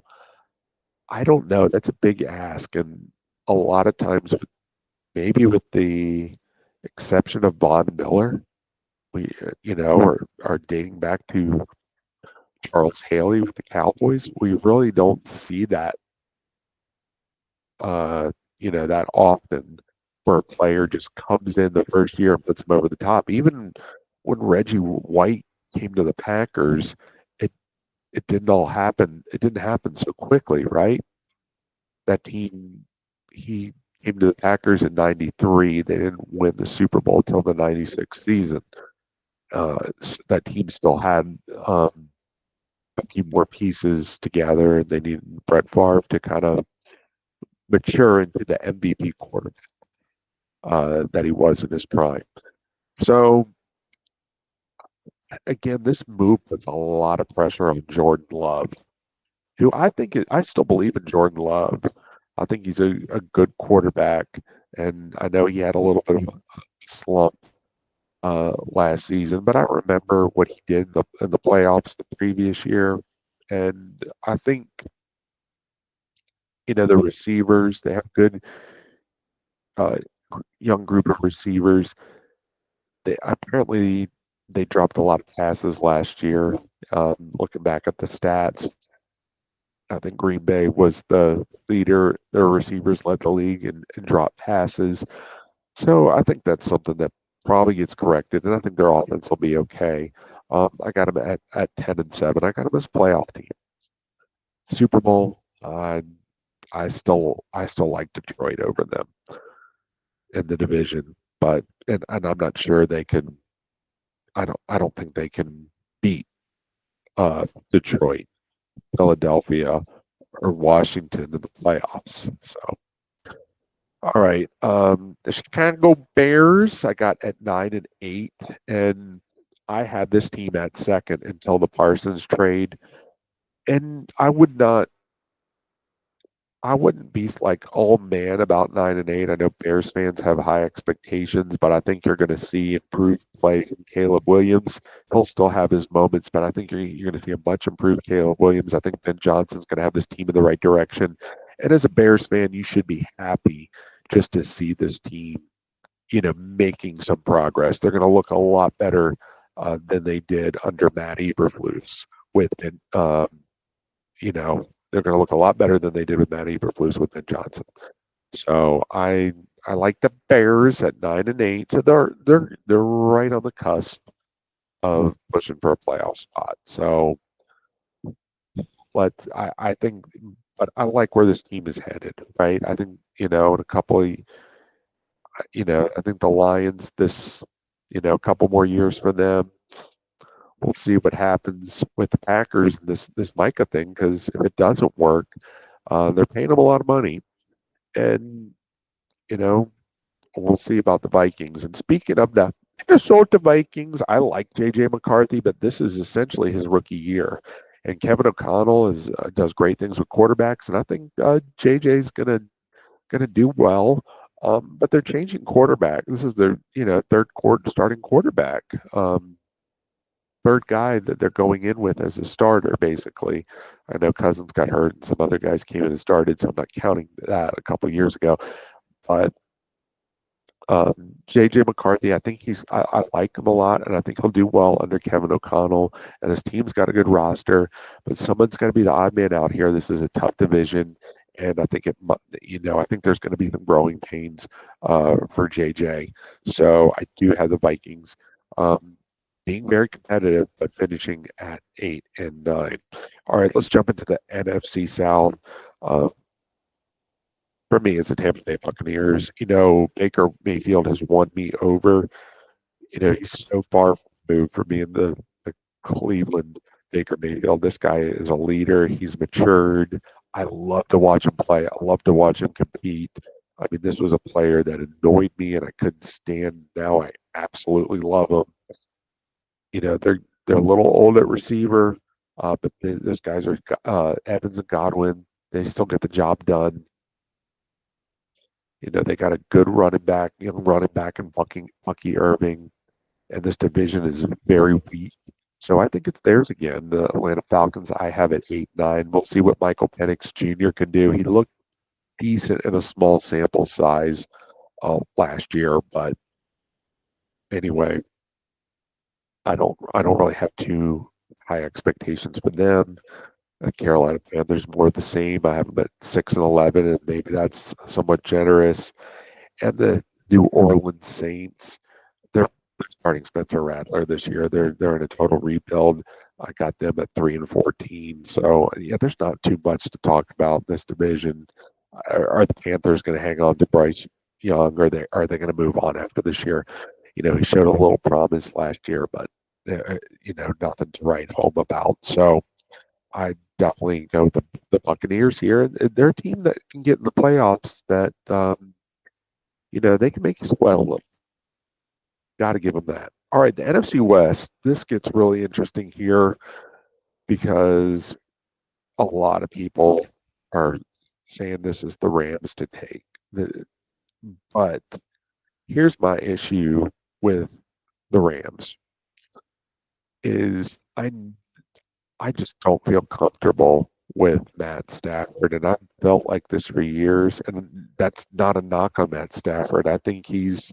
I don't know. That's a big ask, and a lot of times, maybe with the exception of Von Miller, we are dating back to Charles Haley with the Cowboys. We really don't see uh, that often where a player just comes in the first year and puts them over the top. Even when Reggie White came to the Packers, it it didn't all happen. It didn't happen so quickly, right? That team, he came to the Packers in '93. They didn't win the Super Bowl until the '96 season. That team still had a few more pieces together, and they needed Brett Favre to kind of mature into the MVP quarterback that he was in his prime. So again, this move puts a lot of pressure on Jordan Love. who I still believe in Jordan Love. I think he's a good quarterback, and I know he had a little bit of a slump last season, but I remember what he did in the playoffs the previous year, and I think the receivers they have good uh, young group of receivers. They dropped a lot of passes last year. Looking back at the stats, I think Green Bay was the leader. Their receivers led the league in drop passes. So I think that's something that probably gets corrected, and I think their offense will be okay. I got them at 10-7. I got them as a playoff team. Super Bowl. I still like Detroit over them in the division, but and I'm not sure they can. I don't think they can beat Detroit, Philadelphia, or Washington in the playoffs. So, all right. The Chicago Bears, I got at 9-8, and I had this team at second until the Parsons trade. And I wouldn't be like all man about 9-8. I know Bears fans have high expectations, but I think you're going to see improved play from Caleb Williams. He'll still have his moments, but I think you're going to see a much improved Caleb Williams. I think Ben Johnson's going to have this team in the right direction. And as a Bears fan, you should be happy just to see this team, making some progress. They're going to look a lot better than they did under Matt Eberflus with they're going to look a lot better than they did with Matt Eberflus with Ben Johnson. So I like the Bears at 9-8. So they're right on the cusp of pushing for a playoff spot. So I think, but I like where this team is headed. Right? I think in a couple of I think the Lions a couple more years for them. We'll see what happens with the Packers and this Micah thing because if it doesn't work, they're paying them a lot of money. And, you know, we'll see about the Vikings. And speaking of the Minnesota Vikings, I like J.J. McCarthy, but this is essentially his rookie year. And Kevin O'Connell does great things with quarterbacks, and I think J.J.'s gonna do well. But they're changing quarterback. This is their third quarter starting quarterback, third guy that they're going in with as a starter. Basically, I know Cousins got hurt, and some other guys came in and started, so I'm not counting that a couple years ago. But JJ McCarthy, I like him a lot, and I think he'll do well under Kevin O'Connell. And his team's got a good roster, but someone's got to be the odd man out here. This is a tough division, and I think there's going to be some growing pains for JJ. So I do have the Vikings being very competitive, but finishing at 8-9. All right, let's jump into the NFC South. Uh, for me, it's the Tampa Bay Buccaneers. Baker Mayfield has won me over. He's so far removed from being the Cleveland Baker Mayfield. This guy is a leader. He's matured. I love to watch him play. I love to watch him compete. I mean, this was a player that annoyed me and I couldn't stand. Now I absolutely love him. They're a little old at receiver, but those guys are Evans and Godwin. They still get the job done. They got a good young running back in Bucky Irving, and this division is very weak. So I think it's theirs again. The Atlanta Falcons, I have at 8-9. We'll see what Michael Penix Jr. can do. He looked decent in a small sample size last year, but anyway, I don't really have too high expectations for them. Carolina Panthers more the same. I have them at 6-11, and maybe that's somewhat generous. And the New Orleans Saints, they're starting Spencer Rattler this year. They're in a total rebuild. I got them at 3-14. So yeah, there's not too much to talk about in this division. Are the Panthers going to hang on to Bryce Young? Or are they going to move on after this year? He showed a little promise last year, but nothing to write home about. So I definitely go with the Buccaneers here. And they're a team that can get in the playoffs that they can make you sweat a little. Got to give them that. All right, the NFC West. This gets really interesting here because a lot of people are saying this is the Rams to take. But here's my issue with the Rams is I just don't feel comfortable with Matt Stafford, and I've felt like this for years. And that's not a knock on Matt Stafford. I think he's,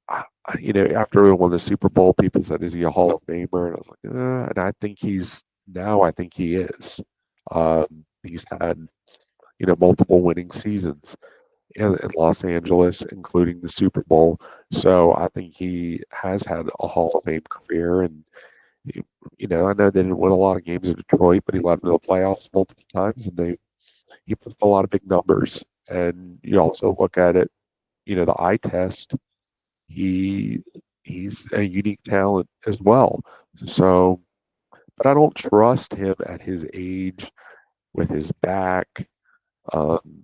after we won the Super Bowl, people said, "Is he a Hall of Famer?" And I was like, and I think he's now. I think he is. He's had multiple winning seasons in Los Angeles, including the Super Bowl. So I think he has had a Hall of Fame career, and I know they didn't win a lot of games in Detroit, but he led them to the playoffs multiple times, and he put up a lot of big numbers. And you also look at it, the eye test. He he's a unique talent as well. So, but I don't trust him at his age with his back um,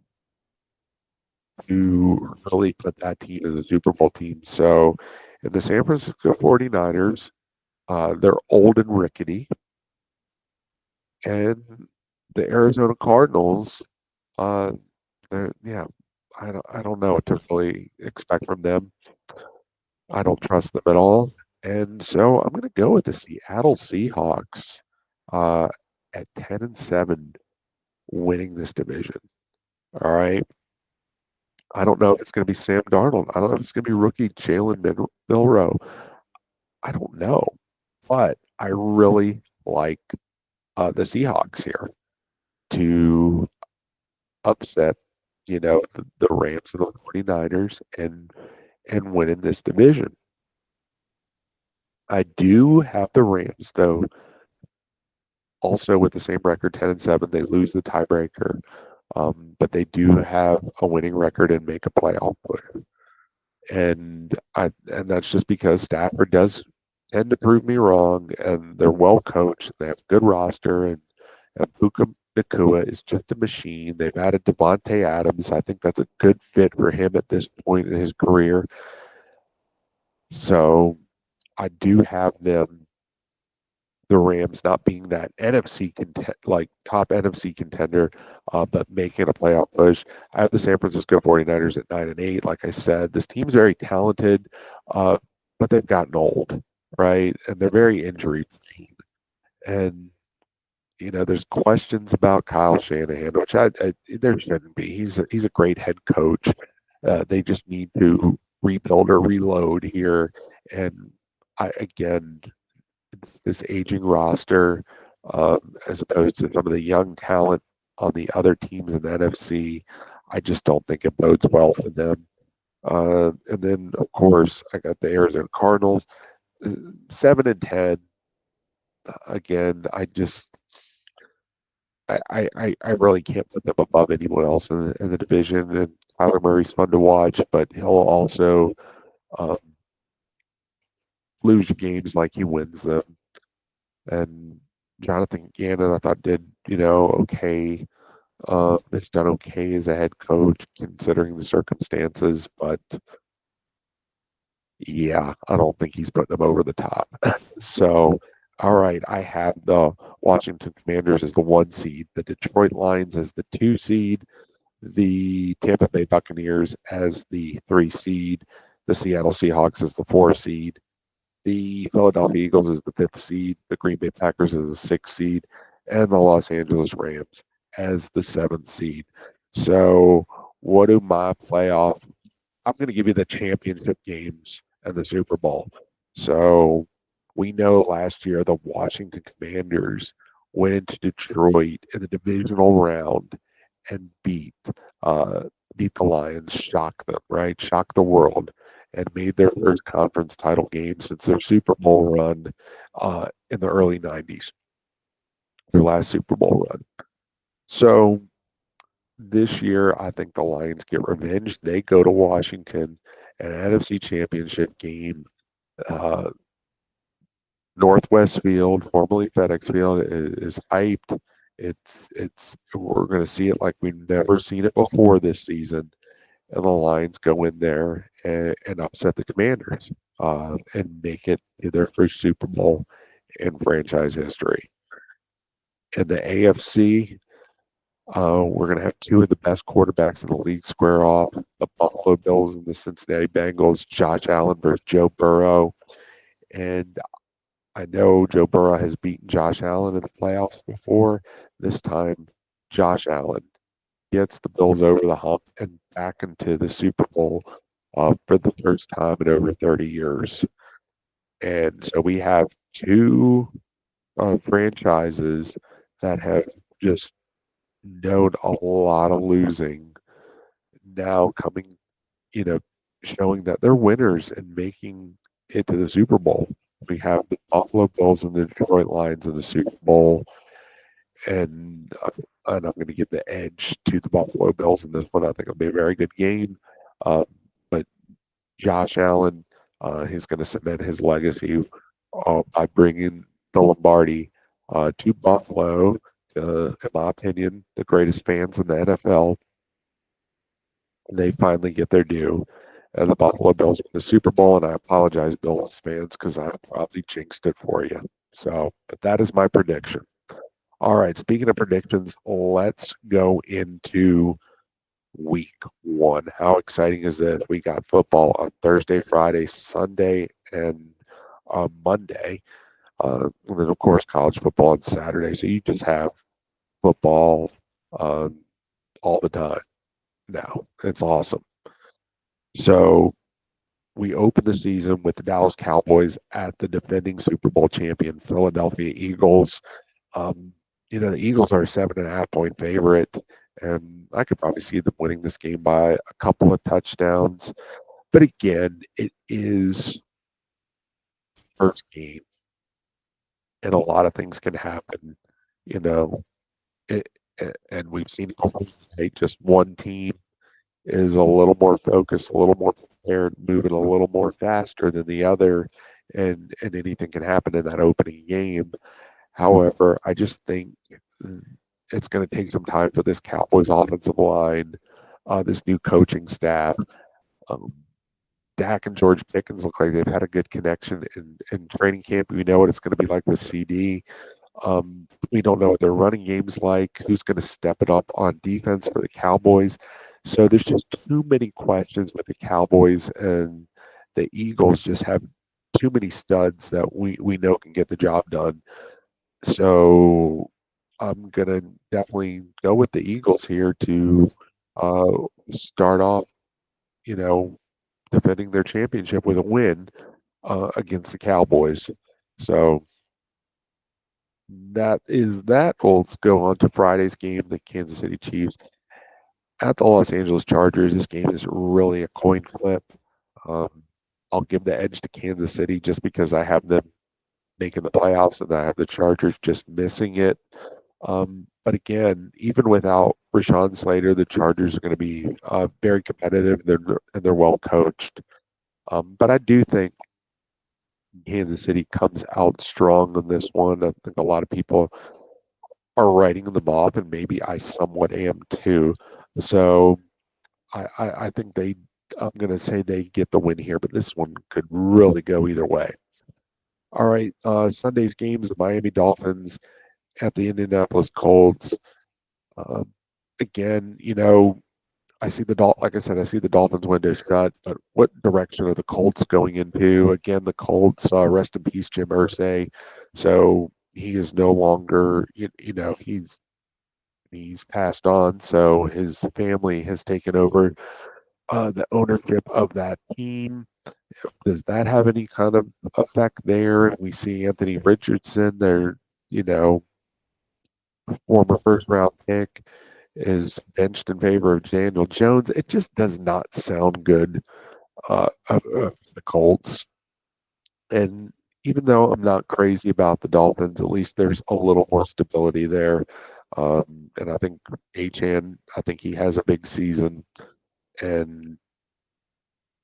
to really put that team as a Super Bowl team. So, in the San Francisco 49ers, they're old and rickety, and the Arizona Cardinals. Uh, yeah, I don't know what to really expect from them. I don't trust them at all, and so I'm going to go with the Seattle Seahawks uh, at 10-7, winning this division. All right. I don't know if it's going to be Sam Darnold. I don't know if it's going to be rookie Jalen Milrow. I don't know, but I really like the Seahawks here to upset, the Rams and the 49ers and win in this division. I do have the Rams though, also with the same record, 10-7. They lose the tiebreaker, but they do have a winning record and make a playoff push. And that's just because Stafford does tend to prove me wrong, and they're well coached. They have a good roster, and Puka Nakua is just a machine. They've added Devontae Adams. I think that's a good fit for him at this point in his career. So I do have the Rams not being that like top NFC contender, but making a playoff push. I have the San Francisco 49ers at 9-8. Like I said, this team's very talented, uh, but they've gotten old, right? And they're very injury prone. And there's questions about Kyle Shanahan, which there shouldn't be. He's a great head coach. They just need to rebuild or reload here. And again, this aging roster, as opposed to some of the young talent on the other teams in the NFC. I just don't think it bodes well for them. And then, of course, I got the Arizona Cardinals, 7-10. Again, I really can't put them above anyone else in the division. And Kyler Murray's fun to watch, but he'll also um, lose games like he wins them. And Jonathan Gannon, I thought did okay. Has done okay as a head coach considering the circumstances, but yeah, I don't think he's putting them over the top. So, all right, I have the Washington Commanders as the 1 seed, the Detroit Lions as the 2 seed, the Tampa Bay Buccaneers as the 3 seed, the Seattle Seahawks as the 4 seed, the Philadelphia Eagles as the 5th seed, the Green Bay Packers as the 6th seed, and the Los Angeles Rams as the 7th seed. So, what do my playoff? I'm going to give you the championship games and the Super Bowl. So, we know last year the Washington Commanders went into Detroit in the divisional round and uh, beat the Lions, shocked them, right? Shocked the world, and made their first conference title game since their Super Bowl run in the early 90s, their last Super Bowl run. So this year, I think the Lions get revenge. They go to Washington, an NFC Championship game. Uh, Northwest Field, formerly FedEx Field, is hyped. We're going to see it like we've never seen it before this season. And the Lions go in there and upset the Commanders and make it their first Super Bowl in franchise history. In the AFC, we're going to have two of the best quarterbacks in the league square off: the Buffalo Bills and the Cincinnati Bengals. Josh Allen versus Joe Burrow, and I know Joe Burrow has beaten Josh Allen in the playoffs before. This time, Josh Allen gets the Bills over the hump and back into the Super Bowl for the first time in over 30 years. And so we have two franchises that have just known a lot of losing now coming, you know, showing that they're winners and making it to the Super Bowl. We have the Buffalo Bills and the Detroit Lions in the Super Bowl, and I'm going to give the edge to the Buffalo Bills in this one. I think it'll be a very good game. But Josh Allen, he's going to cement his legacy by bringing the Lombardi to Buffalo. In my opinion, the greatest fans in the NFL. They finally get their due. And the Buffalo Bills win the Super Bowl, and I apologize, Bills fans, because I probably jinxed it for you. So, but that is my prediction. All right, speaking of predictions, let's go into week one. How exciting is this? We got football on Thursday, Friday, Sunday, and Monday. And then, of course, college football on Saturday. So you just have football all the time now. It's awesome. So we open the season with the Dallas Cowboys at the defending Super Bowl champion Philadelphia Eagles. The Eagles are a 7.5 point favorite, and I could probably see them winning this game by a couple of touchdowns. But again, it is first game, and a lot of things can happen. You know, it, and we've seen it before. Just one team is a little more focused, a little more prepared, moving a little more faster than the other, and anything can happen in that opening game. However, I just think it's going to take some time for this Cowboys offensive line, this new coaching staff. Um, Dak and George Pickens look like they've had a good connection in training camp. We know what it's going to be like with CD. We don't know what their running game's like, who's going to step it up on defense for the Cowboys. So there's just too many questions with the Cowboys, and the Eagles just have too many studs that we know can get the job done. So I'm going to definitely go with the Eagles here to uh, start off, you know, defending their championship with a win against the Cowboys. So that is that. Let's go on to Friday's game, the Kansas City Chiefs at the Los Angeles Chargers. This game is really a coin flip. Um, I'll give the edge to Kansas City just because I have them making the playoffs and I have the Chargers just missing it. But again, even without Rashawn Slater, the Chargers are going to be very competitive. They're well coached. But I do think Kansas City comes out strong in this one. I think a lot of people are writing them off, and maybe I somewhat am too. So I think I'm going to say they get the win here, but this one could really go either way. All right, Sunday's games: the Miami Dolphins at the Indianapolis Colts. Um, Again, I see like I said, I see the Dolphins window shut, but what direction are the Colts going into? Again, the Colts, rest in peace, Jim Irsay. So he is no longer, he's passed on. So his family has taken over the ownership of that team. Does that have any kind of effect there? We see Anthony Richardson, their, former first round pick, is benched in favor of Daniel Jones. It just does not sound good of the Colts. And even though I'm not crazy about the Dolphins, at least there's a little more stability there. And I think I think he has a big season. And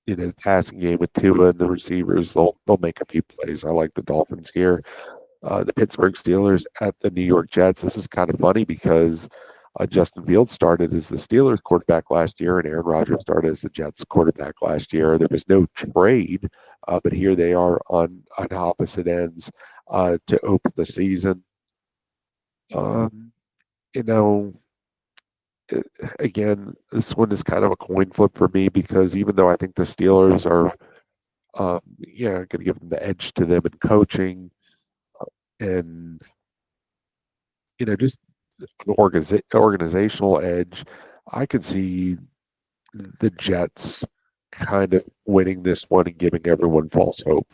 the passing game with Tua and the receivers, they'll make a few plays. I like the Dolphins here. The Pittsburgh Steelers at the New York Jets. This is kind of funny because Justin Fields started as the Steelers quarterback last year, and Aaron Rodgers started as the Jets quarterback last year. There was no trade, but here they are on opposite ends to open the season. Um, you know, it, again, this one is kind of a coin flip for me because even though I think the Steelers are, yeah, going to give them the edge to them in coaching and just an organizational edge, I could see the Jets kind of winning this one and giving everyone false hope.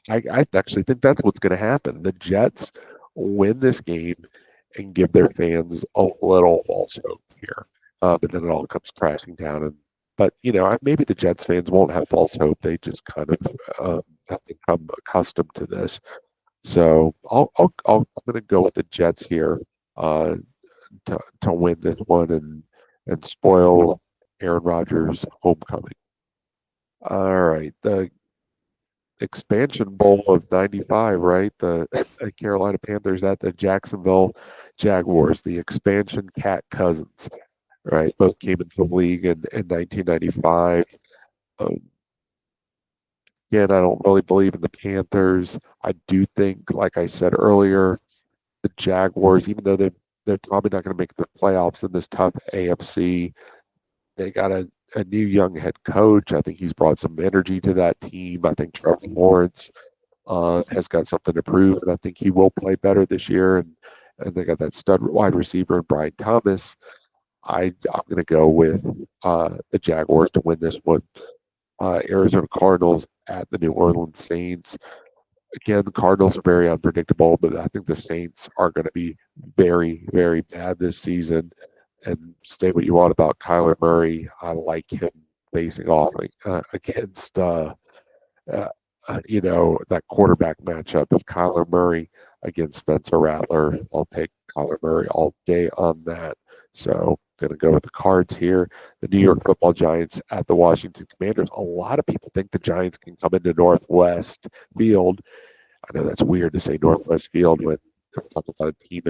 I actually think that's what's going to happen. The Jets win this game and give their fans a little false hope here, but then it all comes crashing down. But maybe the Jets fans won't have false hope. They just kind of have become accustomed to this. So I'm going to go with the Jets here uh, to win this one and spoil Aaron Rodgers' homecoming. All right, the expansion bowl of '95, right? The Carolina Panthers at the Jacksonville Jaguars, the expansion cat cousins, right? Both came into the league in 1995. Um, Again, I don't really believe in the Panthers. I do think, like I said earlier, the Jaguars, even though they're probably not going to make the playoffs in this tough AFC, they got a new young head coach. I think he's brought some energy to that team. I think Trevor Lawrence has got something to prove, and I think he will play better this year. And they got that stud wide receiver, Brian Thomas. I'm going to go with the Jaguars to win this one. Arizona Cardinals at the New Orleans Saints. Again, the Cardinals are very unpredictable, but I think the Saints are going to be very, very bad this season. And say what you want about Kyler Murray, I like him facing off against uh, that quarterback matchup of Kyler Murray against Spencer Rattler. I'll take Kyler Murray all day on that. So going to go with the Cards here. The New York Football Giants at the Washington Commanders. A lot of people think the Giants can come into Northwest Field. I know that's weird to say Northwest Field when they're talking about a team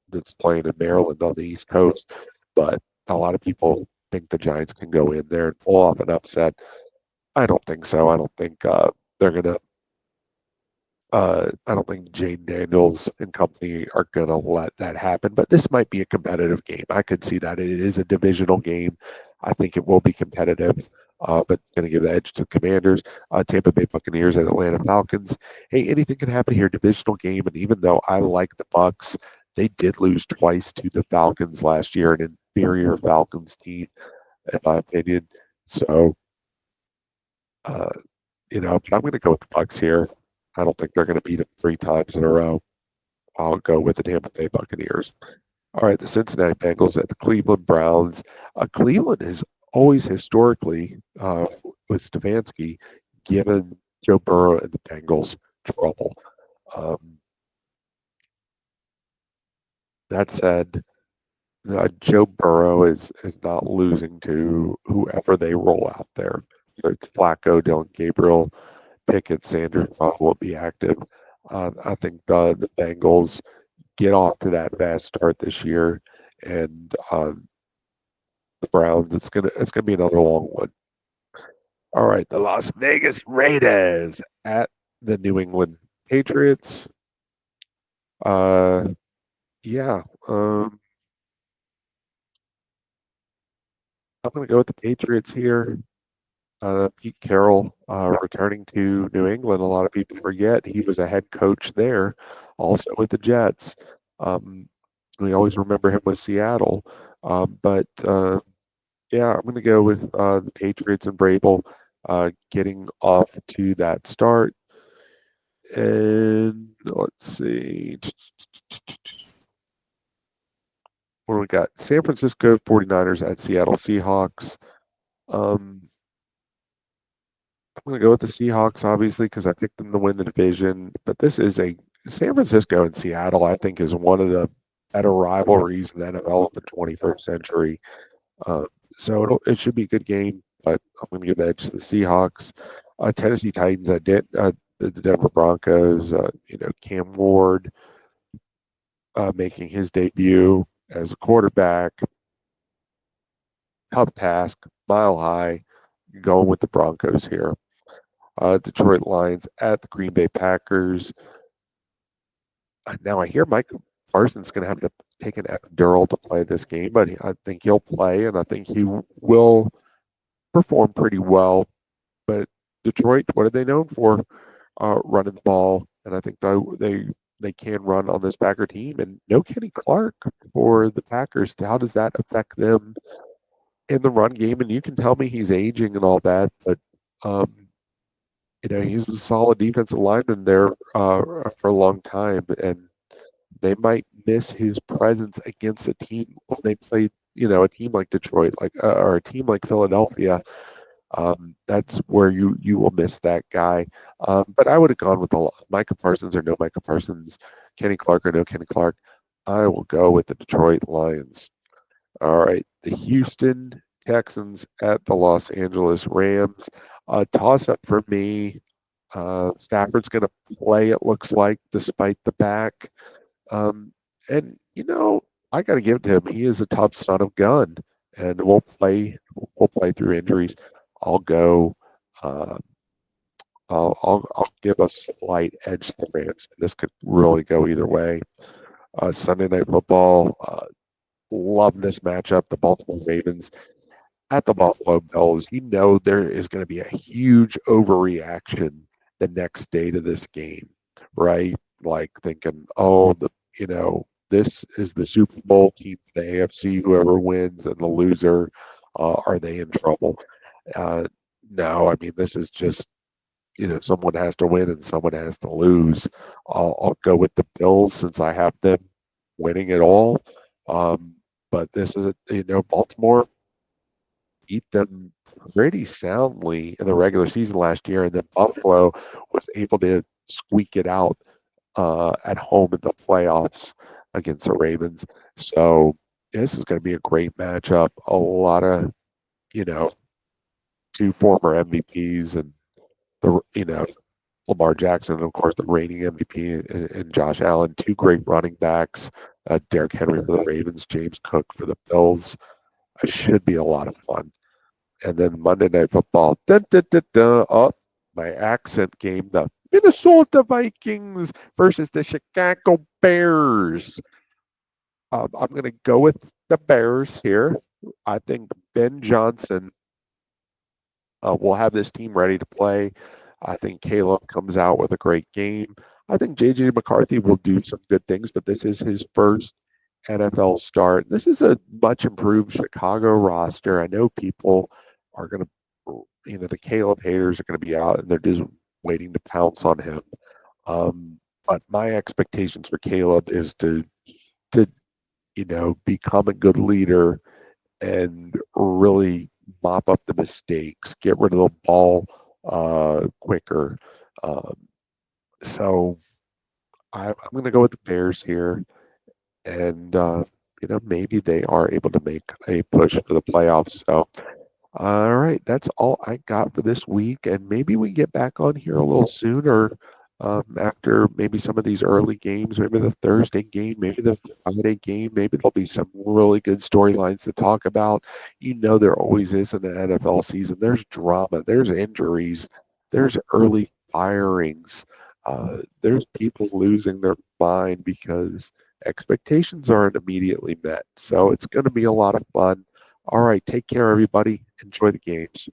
that's playing in Maryland on the East Coast, but a lot of people think the Giants can go in there and pull off an upset. I don't think so. I don't think they're going to I don't think Jane Daniels and company are going to let that happen, but this might be a competitive game. I could see that. It is a divisional game. I think it will be competitive, but going to give the edge to the Commanders. Tampa Bay Buccaneers and Atlanta Falcons. Hey, anything can happen here. Divisional game, and even though I like the Bucks, they did lose twice to the Falcons last year, an inferior Falcons team, in my opinion. So, uh, but I'm going to go with the Bucks here. I don't think they're going to beat them 3 times in a row. I'll go with the Tampa Bay Buccaneers. All right, the Cincinnati Bengals at the Cleveland Browns. Cleveland has always historically, with Stefanski, given Joe Burrow and the Bengals trouble. Um, that said, Joe Burrow is not losing to whoever they roll out there. Whether it's Flacco, Dylan Gabriel, Pickett, Sanders probably won't be active. I think the Bengals get off to that fast start this year, and the Browns, it's gonna be another long one. All right, the Las Vegas Raiders at the New England Patriots. Uh, yeah, I'm gonna go with the Patriots here. Pete Carroll returning to New England. A lot of people forget he was a head coach there, also with the Jets. Um, we always remember him with Seattle, but yeah, I'm going to go with the Patriots and Vrabel getting off to that start. And let's see. What do we got? San Francisco 49ers at Seattle Seahawks. Um, I'm going to go with the Seahawks, obviously, because I picked them to win the division. But this is a San Francisco and Seattle, I think, is one of the better rivalries in the NFL of the 21st century. Uh, so it should be a good game, but I'm going to give the edge to the Seahawks. Tennessee Titans, the Denver Broncos, Cam Ward making his debut as a quarterback. Tough task, mile high, going with the Broncos here. Detroit Lions at the Green Bay Packers. Now I hear Mike Parsons going to have to taken epidural to play this game, but I think he'll play, and I think he will perform pretty well. But Detroit, what are they known for? Running the ball, and I think they can run on this Packer team. And no Kenny Clark for the Packers. How does that affect them in the run game? And you can tell me he's aging and all that, but um, he's a solid defensive lineman there for a long time, and they might miss his presence against a team when they play, a team like Detroit, or a team like Philadelphia. That's where you will miss that guy. But I would have gone with the Micah Parsons or no Micah Parsons, Kenny Clark or no Kenny Clark. I will go with the Detroit Lions. All right, the Houston Texans at the Los Angeles Rams. Toss up for me. Stafford's going to play, it looks like, despite the back. Um, and I got to give it to him. He is a tough son of gun, and we'll play. We'll play through injuries. I'll go. Uh, I'll give a slight edge to the Rams. This could really go either way. Sunday Night Football. Love this matchup. The Baltimore Ravens at the Buffalo Bills. There is going to be a huge overreaction the next day to this game, right? Like thinking, oh, this is the Super Bowl team, the AFC. Whoever wins and the loser, are they in trouble? Uh, no, I mean this is just someone has to win and someone has to lose. I'll go with the Bills since I have them winning it all. Um, but this is Baltimore beat them pretty soundly in the regular season last year, and then Buffalo was able to squeak it out at home in the playoffs against the Ravens. So this is going to be a great matchup. A lot of you know two former MVPs and Lamar Jackson, and of course the reigning MVP, and Josh Allen, two great running backs. Derrick Henry for the Ravens, James Cook for the Bills. It should be a lot of fun. And then Monday Night Football. Dun, dun, dun, dun. Oh, my accent game. The Minnesota Vikings versus the Chicago Bears. I'm going to go with the Bears here. I think Ben Johnson will have this team ready to play. I think Caleb comes out with a great game. I think J.J. McCarthy will do some good things, but this is his first NFL start. This is a much improved Chicago roster. I know people are going to, the Caleb haters are going to be out and they're just waiting to pounce on him. But my expectations for Caleb is to become a good leader and really mop up the mistakes, get rid of the ball quicker. Um, so I'm going to go with the Bears here, and maybe they are able to make a push for the playoffs. So all right, that's all I got for this week, and maybe we get back on here a little sooner after maybe some of these early games, maybe the Thursday game, maybe the Friday game. Maybe there'll be some really good storylines to talk about. There always is in the NFL season. There's drama, there's injuries, there's early firings, there's people losing their mind because expectations aren't immediately met. So it's going to be a lot of fun. All right, take care, everybody. Enjoy the games.